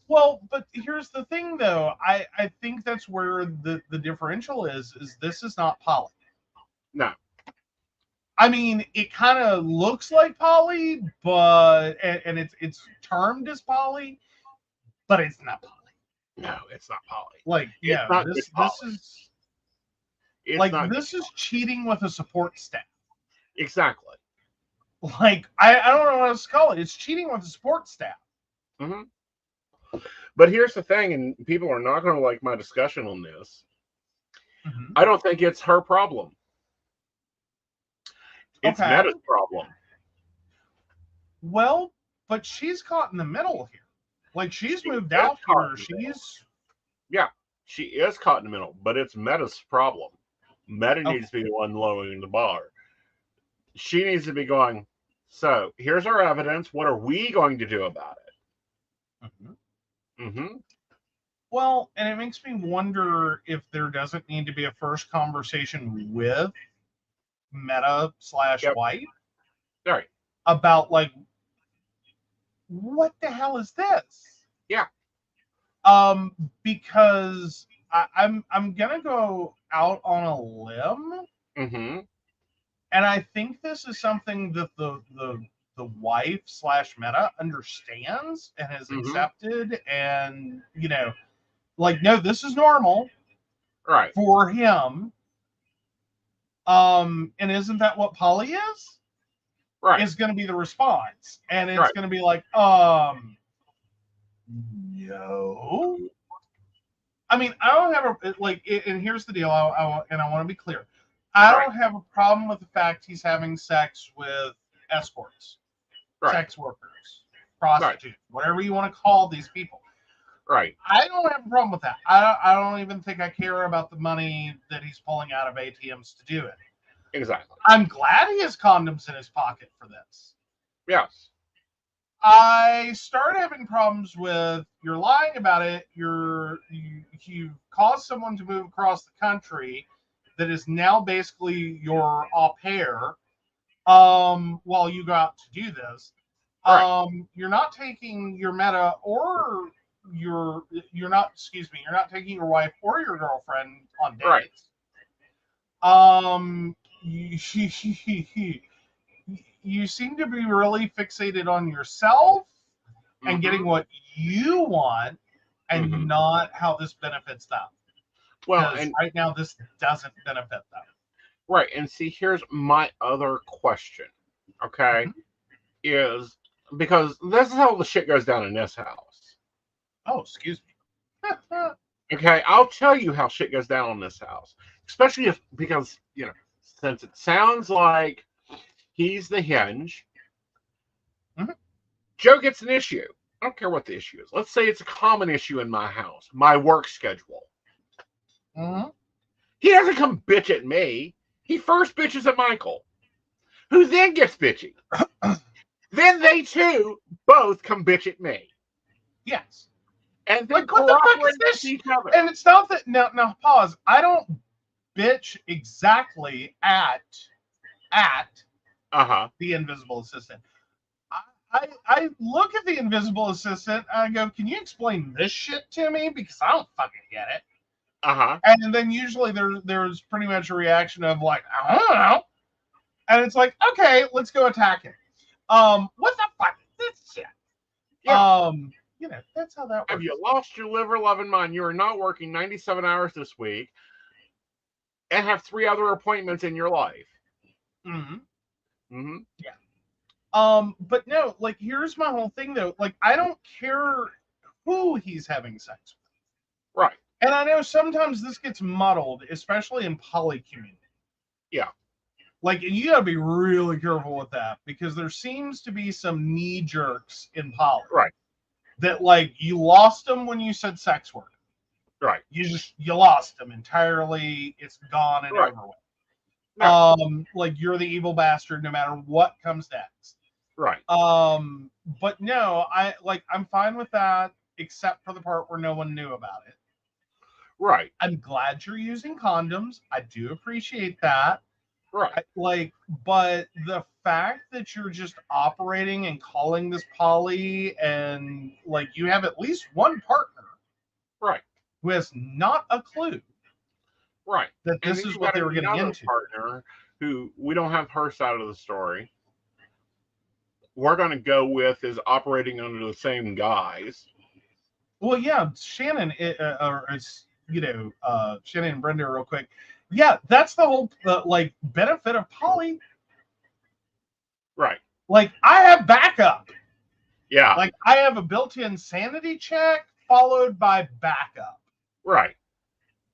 [SPEAKER 1] Well, but here's the thing, though. I think that's where the differential is this is not poly.
[SPEAKER 2] No.
[SPEAKER 1] I mean, it kind of looks like poly, but and it's termed as poly, but it's not poly.
[SPEAKER 2] No, it's not poly.
[SPEAKER 1] Like, yeah, this is it's like this is cheating with a support staff.
[SPEAKER 2] Exactly.
[SPEAKER 1] Like, I don't know what else to call it. It's cheating with a support staff.
[SPEAKER 2] Mm-hmm. But here's the thing, and people are not going to like my discussion on this. Mm-hmm. I don't think it's her problem. It's Meta's problem.
[SPEAKER 1] Well, but she's caught in the middle here. Like, she's moved out here.
[SPEAKER 2] Yeah, she is caught in the middle, but it's Meta's problem. Meta needs to be the one lowering the bar. She needs to be going, so here's our evidence. What are we going to do about it? Mm-hmm. Mm-hmm.
[SPEAKER 1] Well, and it makes me wonder if there doesn't need to be a first conversation with Meta /wife.
[SPEAKER 2] Right.
[SPEAKER 1] about like, what the hell is this?
[SPEAKER 2] Yeah.
[SPEAKER 1] Because I'm gonna go out on a limb,
[SPEAKER 2] Mm-hmm.
[SPEAKER 1] and I think this is something that the wife slash meta understands and has
[SPEAKER 2] Mm-hmm.
[SPEAKER 1] accepted, and like, no, this is normal
[SPEAKER 2] Right.
[SPEAKER 1] for him. And isn't that what poly is?
[SPEAKER 2] Right.
[SPEAKER 1] Is going to be the response, and it's
[SPEAKER 2] Right.
[SPEAKER 1] going to be like, no. I mean, I don't have a like, and here's the deal. And I want to be clear. I
[SPEAKER 2] Right.
[SPEAKER 1] don't have a problem with the fact he's having sex with escorts,
[SPEAKER 2] Right.
[SPEAKER 1] sex workers, prostitutes, whatever you want to call these people.
[SPEAKER 2] Right.
[SPEAKER 1] I don't have a problem with that. I don't even think I care about the money that he's pulling out of ATMs to do it.
[SPEAKER 2] Exactly.
[SPEAKER 1] I'm glad he has condoms in his pocket for this.
[SPEAKER 2] Yes.
[SPEAKER 1] I start having problems with, you're lying about it. You've caused someone to move across the country that is now basically your au pair, while you go out to do this.
[SPEAKER 2] Right.
[SPEAKER 1] You're not taking your meta or you're not, excuse me, you're not taking your wife or your girlfriend on
[SPEAKER 2] Right.
[SPEAKER 1] dates. You seem to be really fixated on yourself and getting
[SPEAKER 2] Mm-hmm.
[SPEAKER 1] what you want, and
[SPEAKER 2] Mm-hmm.
[SPEAKER 1] not how this benefits them.
[SPEAKER 2] Well,
[SPEAKER 1] Because
[SPEAKER 2] and
[SPEAKER 1] right now this doesn't benefit them.
[SPEAKER 2] right, and see, here's my other question. Okay,
[SPEAKER 1] Mhm.
[SPEAKER 2] is because this is how the shit goes down in this house.
[SPEAKER 1] Oh, excuse me.
[SPEAKER 2] Okay, I'll tell you how shit goes down in this house, especially if because since it sounds like he's the hinge.
[SPEAKER 1] Mhm.
[SPEAKER 2] Joe gets an issue. I don't care what the issue is. Let's say it's a common issue in my house, my work schedule.
[SPEAKER 1] Mhm.
[SPEAKER 2] He doesn't come bitch at me. He first bitches at Michael, who then gets bitchy. Then they too both come bitch at me.
[SPEAKER 1] Yes.
[SPEAKER 2] And then
[SPEAKER 1] Like, what the fuck is
[SPEAKER 2] cooperate with
[SPEAKER 1] this?
[SPEAKER 2] each other.
[SPEAKER 1] And it's not that, now pause. I don't bitch exactly at
[SPEAKER 2] Uh-huh.
[SPEAKER 1] the invisible assistant. I look at the invisible assistant and I go, can you explain this shit to me? Because I don't fucking get it.
[SPEAKER 2] Uh-huh.
[SPEAKER 1] And then usually there's pretty much a reaction of like, I don't know. And it's like, okay, let's go attack him. What the fuck is this shit?
[SPEAKER 2] Yeah.
[SPEAKER 1] That's how that works.
[SPEAKER 2] Have you lost your liver, love, and mind? You are not working 97 hours this week and have 3 other appointments in your life.
[SPEAKER 1] Mm-hmm.
[SPEAKER 2] Mm-hmm.
[SPEAKER 1] Yeah. But no, like, here's my whole thing though. Like, I don't care who he's having sex with.
[SPEAKER 2] Right.
[SPEAKER 1] And I know sometimes this gets muddled, especially in poly community.
[SPEAKER 2] Yeah.
[SPEAKER 1] Like, and you gotta be really careful with that, because there seems to be some knee jerks in poly.
[SPEAKER 2] Right.
[SPEAKER 1] That, like, you lost them when you said sex work.
[SPEAKER 2] Right.
[SPEAKER 1] You lost them entirely. It's gone and
[SPEAKER 2] Right.
[SPEAKER 1] over with.
[SPEAKER 2] No.
[SPEAKER 1] Like, you're the evil bastard no matter what comes next.
[SPEAKER 2] Right.
[SPEAKER 1] But no, I'm fine with that, except for the part where no one knew about it.
[SPEAKER 2] Right.
[SPEAKER 1] I'm glad you're using condoms. I do appreciate that.
[SPEAKER 2] Right.
[SPEAKER 1] But the fact that you're just operating and calling this poly, and like, you have at least one partner
[SPEAKER 2] Right.
[SPEAKER 1] who has not a clue
[SPEAKER 2] Right.
[SPEAKER 1] that
[SPEAKER 2] And
[SPEAKER 1] this
[SPEAKER 2] then
[SPEAKER 1] is
[SPEAKER 2] you've
[SPEAKER 1] what
[SPEAKER 2] got
[SPEAKER 1] they were getting
[SPEAKER 2] another
[SPEAKER 1] into.
[SPEAKER 2] partner who we don't have her side of the story. We're going to go with is operating under the same guise.
[SPEAKER 1] Well, yeah, Shannon, Shannon and Brenda, real quick. Yeah, that's the whole benefit of poly.
[SPEAKER 2] Right.
[SPEAKER 1] Like, I have backup.
[SPEAKER 2] Yeah.
[SPEAKER 1] Like, I have a built-in sanity check followed by backup.
[SPEAKER 2] Right.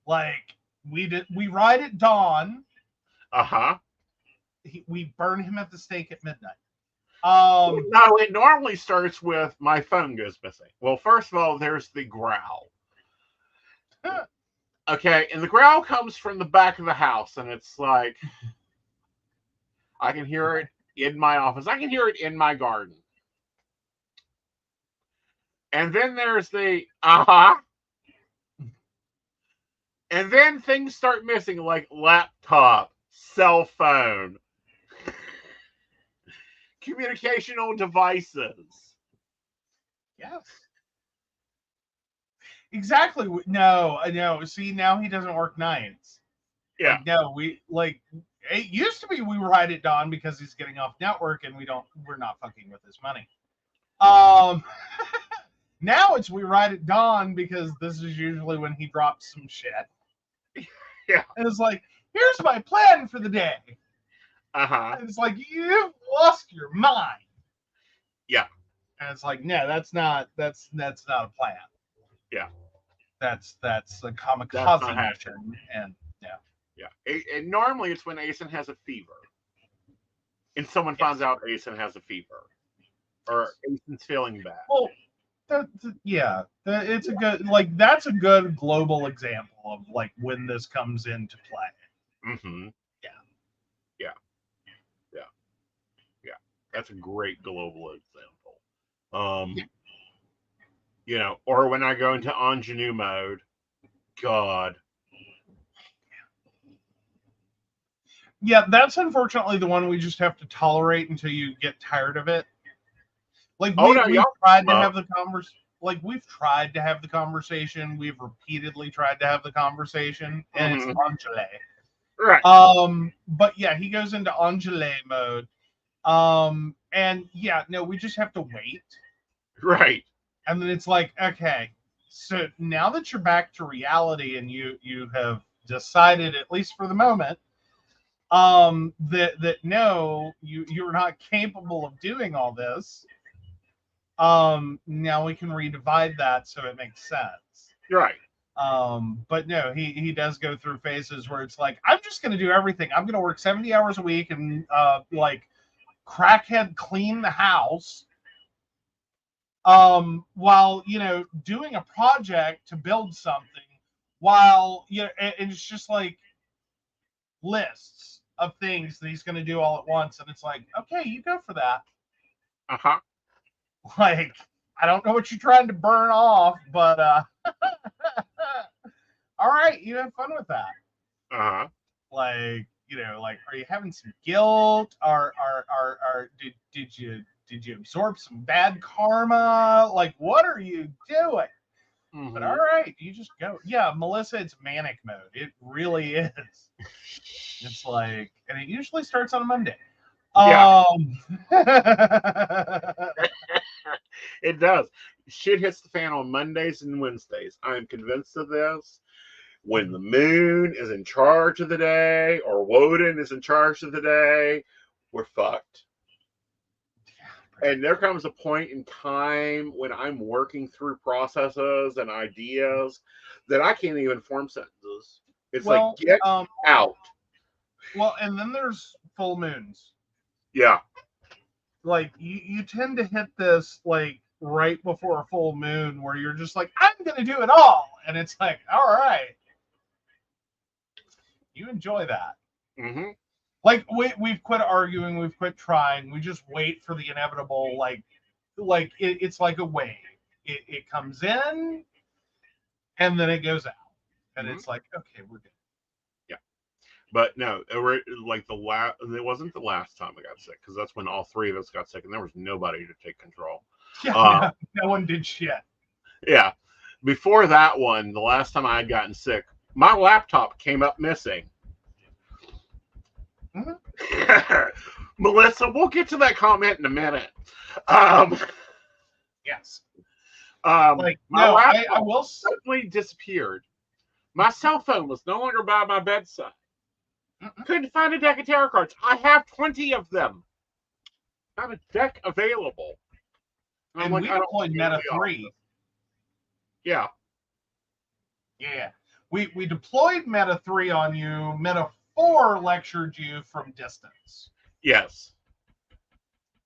[SPEAKER 1] Like, we ride at dawn.
[SPEAKER 2] Uh-huh.
[SPEAKER 1] We burn him at the stake at midnight.
[SPEAKER 2] No, it normally starts with my phone goes missing. Well, first of all, there's the growl. Okay, and the growl comes from the back of the house, and it's like I can hear it in my office. I can hear it in my garden. And then there's the uh-huh. And then things start missing, like laptop, cell phone, communicational devices.
[SPEAKER 1] Yes. Exactly. No, I know. See, now he doesn't work nights.
[SPEAKER 2] Yeah.
[SPEAKER 1] Like, no, it used to be we ride at dawn because he's getting off network and we're not fucking with his money. Now it's we ride at dawn because this is usually when he drops some shit.
[SPEAKER 2] Yeah.
[SPEAKER 1] And it's like, here's my plan for the day.
[SPEAKER 2] Uh-huh.
[SPEAKER 1] And it's like, you've lost your mind.
[SPEAKER 2] Yeah.
[SPEAKER 1] And it's like, no, that's not a plan.
[SPEAKER 2] Yeah.
[SPEAKER 1] That's a kamikaze
[SPEAKER 2] That's not
[SPEAKER 1] mission. And
[SPEAKER 2] yeah. And normally it's when Aeson has a fever. And someone finds out Aeson has a fever. Or Aeson's feeling bad.
[SPEAKER 1] Well, it's a good, like, that's a good global example of like when this comes into play.
[SPEAKER 2] Mm-hmm. Yeah. That's a great global example. You know, or when I go into ingenue mode, God.
[SPEAKER 1] Yeah, that's unfortunately the one we just have to tolerate until you get tired of it. Like we've tried to have the we've tried to have the conversation. We've repeatedly tried to have the conversation, and it's Angele.
[SPEAKER 2] Right.
[SPEAKER 1] But yeah, he goes into Angele mode. And yeah, no, we just have to wait.
[SPEAKER 2] Right.
[SPEAKER 1] And then it's like, okay, so now that you're back to reality and you have decided, at least for the moment, that no, you're not capable of doing all this. Now we can redivide that so it makes sense.
[SPEAKER 2] Right.
[SPEAKER 1] But no, he does go through phases where it's like, I'm just gonna do everything. I'm gonna work 70 hours a week and like crackhead clean the house. While doing a project to build something, while and it's just like lists of things that he's going to do all at once, and it's like, okay, you go for that. Like, I don't know what you're trying to burn off, but all right, you have fun with that. Like, like, are you having some guilt? Did you absorb some bad karma? Like, what are you doing? But all right, you just go. Yeah, Melissa, it's manic mode. It really is. It's like, and it usually starts on a Monday.
[SPEAKER 2] Yeah. It does. Shit hits the fan on Mondays and Wednesdays. I'm convinced of this. When the moon is in charge of the day, or Woden is in charge of the day, we're fucked. And there comes a point in time when I'm working through processes and ideas that I can't even form sentences. It's like, get out.
[SPEAKER 1] Well, and then there's full moons.
[SPEAKER 2] Yeah.
[SPEAKER 1] Like, you tend to hit this, like, right before a full moon where you're just like, I'm going to do it all. And it's like, all right. You enjoy that.
[SPEAKER 2] Mm-hmm.
[SPEAKER 1] Like, we've quit arguing. We've quit trying. We just wait for the inevitable, like it's like a wave. It comes in, and then it goes out. And it's like, okay, we're good.
[SPEAKER 2] Yeah. But no, like it wasn't the last time I got sick, because that's when all three of us got sick and there was nobody to take control.
[SPEAKER 1] Yeah, no one did shit.
[SPEAKER 2] Yeah. Before that one, the last time I had gotten sick, my laptop came up missing. Melissa, we'll get to that comment in a minute.
[SPEAKER 1] Yes.
[SPEAKER 2] Like, my laptop I will suddenly disappeared. My cell phone was no longer by my bedside. Couldn't find a deck of tarot cards. I have 20 of them. Not a deck available.
[SPEAKER 1] And we deployed Meta 3.
[SPEAKER 2] Yeah.
[SPEAKER 1] Yeah. We deployed Meta 3 on you. Meta 4 lectured you from distance.
[SPEAKER 2] Yes.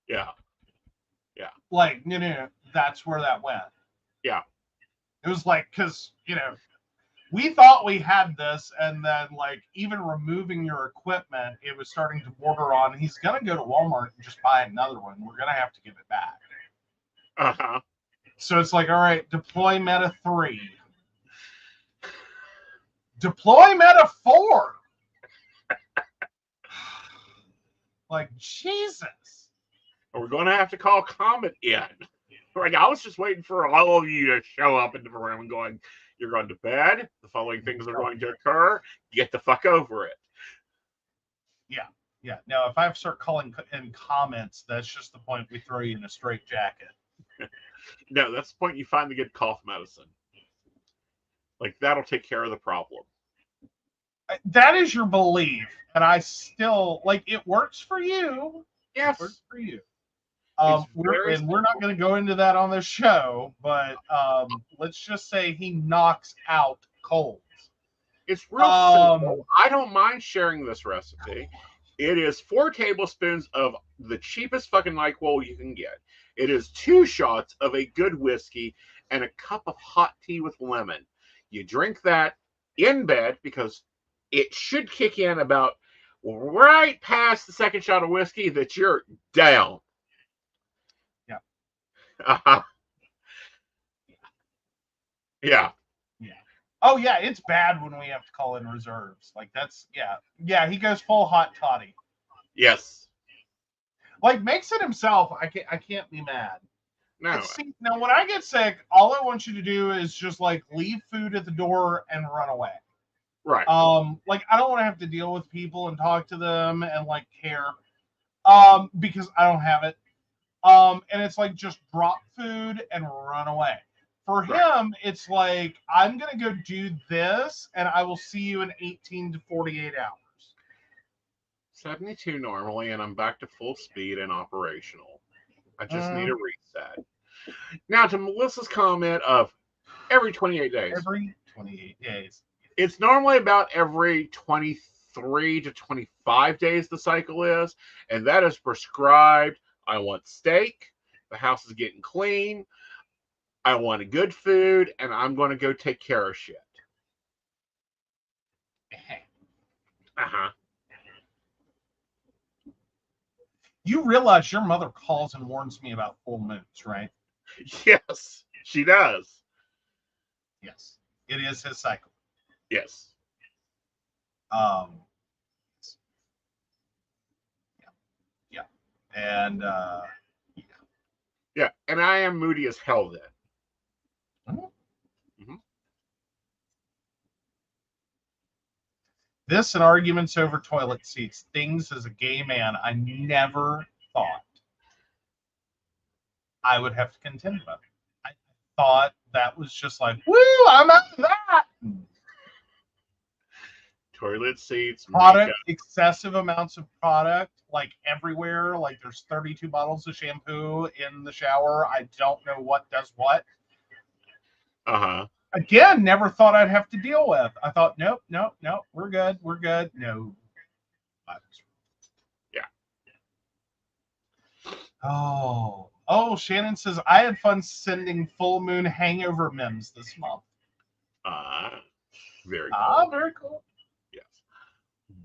[SPEAKER 2] Yeah. Yeah.
[SPEAKER 1] Like, no. That's where that went.
[SPEAKER 2] Yeah.
[SPEAKER 1] It was like, because, we thought we had this, and then, like, even removing your equipment, it was starting to border on, he's going to go to Walmart and just buy another one. We're going to have to give it back.
[SPEAKER 2] Uh-huh.
[SPEAKER 1] So it's like, all right, deploy Meta 3. Deploy Meta 4. Like, Jesus.
[SPEAKER 2] and we're going to have to call Comet in. Like, I was just waiting for all of you to show up in the room and going, you're going to bed. The following things are going to occur. Get the fuck over it.
[SPEAKER 1] Yeah. Yeah. Now, if I start calling in comments, that's just the point we throw you in a straight jacket.
[SPEAKER 2] No, that's the point you find the good cough medicine. Like, that'll take care of the problem.
[SPEAKER 1] That is your belief. And I still, like, it works for you.
[SPEAKER 2] Yes.
[SPEAKER 1] It works for you. We're not going to go into that on this show, but let's just say he knocks out colds.
[SPEAKER 2] It's real simple. I don't mind sharing this recipe. It is 4 tablespoons of the cheapest fucking NyQuil you can get. It is 2 shots of a good whiskey and a cup of hot tea with lemon. You drink that in bed because it should kick in about right past the second shot of whiskey that you're down.
[SPEAKER 1] Yeah.
[SPEAKER 2] Uh-huh. Yeah.
[SPEAKER 1] Yeah. Oh, yeah, it's bad when we have to call in reserves. Like, that's, yeah. Yeah, he goes full hot toddy.
[SPEAKER 2] Yes.
[SPEAKER 1] Like, makes it himself. I can't be mad.
[SPEAKER 2] No.
[SPEAKER 1] See, now, when I get sick, all I want you to do is just, like, leave food at the door and run away.
[SPEAKER 2] Right.
[SPEAKER 1] Like, I don't want to have to deal with people and talk to them and, like, care. Because I don't have it. And it's like, just drop food and run away. For him, it's like, I'm going to go do this, and I will see you in 18 to 48 hours.
[SPEAKER 2] 72 normally, and I'm back to full speed and operational. I just need a reset. Now, to Melissa's comment of every 28 days.
[SPEAKER 1] Every 28 days.
[SPEAKER 2] It's normally about every 23 to 25 days the cycle is, and that is prescribed. I want steak. The house is getting clean. I want a good food, and I'm going to go take care of shit. Uh-huh.
[SPEAKER 1] You realize your mother calls and warns me about full moons, right?
[SPEAKER 2] Yes, she does.
[SPEAKER 1] Yes. It is his cycle.
[SPEAKER 2] Yes.
[SPEAKER 1] Yeah. And
[SPEAKER 2] yeah, and I am moody as hell then.
[SPEAKER 1] Mm-hmm. This and arguments over toilet seats, things as a gay man I never thought I would have to contend with. I thought that was just like, woo, I'm out of that.
[SPEAKER 2] Toilet seats,
[SPEAKER 1] product, excessive amounts of product, like everywhere. Like there's 32 bottles of shampoo in the shower. I don't know what does what. Again, never thought I'd have to deal with. I thought, nope, we're good. No.
[SPEAKER 2] Yeah.
[SPEAKER 1] Oh, Shannon says, I had fun sending full moon hangover memes this month.
[SPEAKER 2] Very cool.
[SPEAKER 1] Very cool.
[SPEAKER 2] Yes.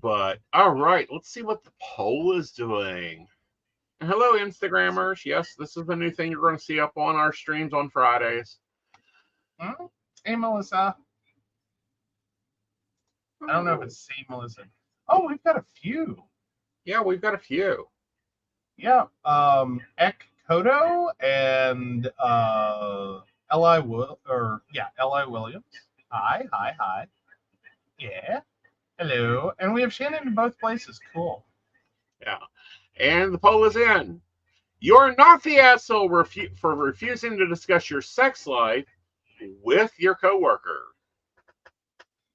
[SPEAKER 2] But, all right, let's see what the poll is doing. Hello, Instagrammers. Yes, this is the new thing you're going to see up on our streams on Fridays.
[SPEAKER 1] Hey, Melissa. I don't know if it's C, Melissa. Oh, we've got a few.
[SPEAKER 2] Yeah, we've got a few.
[SPEAKER 1] Yeah. Ek Kodo and L.I. Williams. Hi. Yeah. Hello. And we have Shannon in both places. Cool.
[SPEAKER 2] Yeah. And the poll is in. You're not the asshole for refusing to discuss your sex life with your coworker.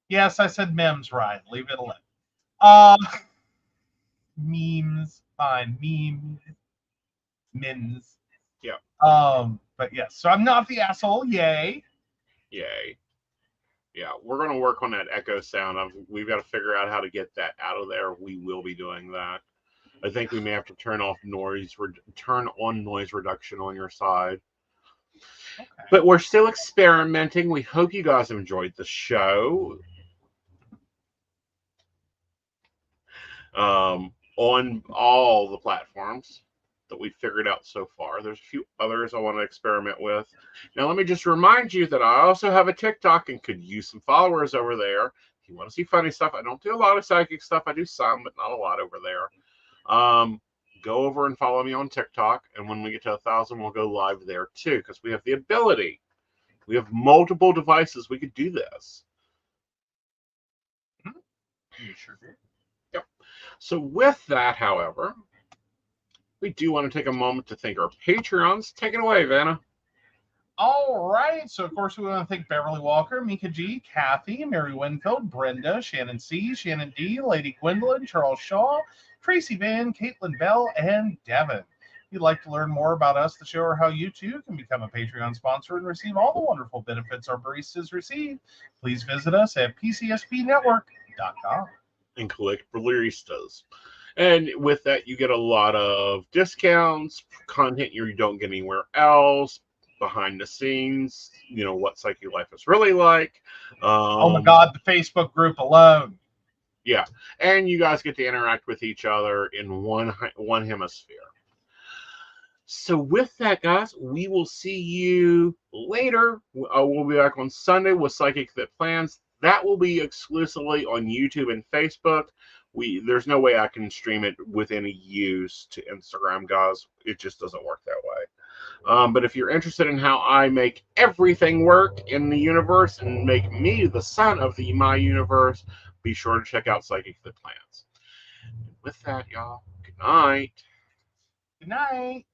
[SPEAKER 1] Yes, I said memes, right. Leave it alone. Memes, fine. Memes.
[SPEAKER 2] Yeah.
[SPEAKER 1] But yes, so I'm not the asshole. Yay.
[SPEAKER 2] Yeah, we're going to work on that echo sound. We've got to figure out how to get that out of there. We will be doing that. I think we may have to turn on noise reduction on your side. Okay. But we're still experimenting. We hope you guys have enjoyed the show. On all the platforms that we've figured out so far. There's a few others I want to experiment with. Now, let me just remind you that I also have a TikTok and could use some followers over there. If you want to see funny stuff, I don't do a lot of psychic stuff. I do some, but not a lot over there. go over and follow me on TikTok. And when we get to 1,000, we'll go live there too, because we have the ability. We have multiple devices. We could do this.
[SPEAKER 1] You sure did.
[SPEAKER 2] Yep. So with that, however, we do want to take a moment to thank our Patreons. Take it away, Vanna.
[SPEAKER 1] All right. So, of course, we want to thank Beverly Walker, Mika G, Kathy, Mary Winfield, Brenda, Shannon C, Shannon D, Lady Gwendolyn, Charles Shaw, Tracy Van, Caitlin Bell, and Devin. If you'd like to learn more about us, the show, or how you too can become a Patreon sponsor and receive all the wonderful benefits our baristas receive, please visit us at pcspnetwork.com.
[SPEAKER 2] And collect baristas. And with that, you get a lot of discounts, content you don't get anywhere else, behind the scenes, what Psyche Life is really like.
[SPEAKER 1] Oh my God, the Facebook group alone.
[SPEAKER 2] Yeah, and you guys get to interact with each other in one hemisphere. So with that, guys, we will see you later. We'll be back on Sunday with Psychic That Plans. That will be exclusively on YouTube and Facebook. There's no way I can stream it with any use to Instagram, guys. It just doesn't work that way. But if you're interested in how I make everything work in the universe and make me the son of my universe, be sure to check out Psychic That Plans. With that, y'all, good night.
[SPEAKER 1] Good night.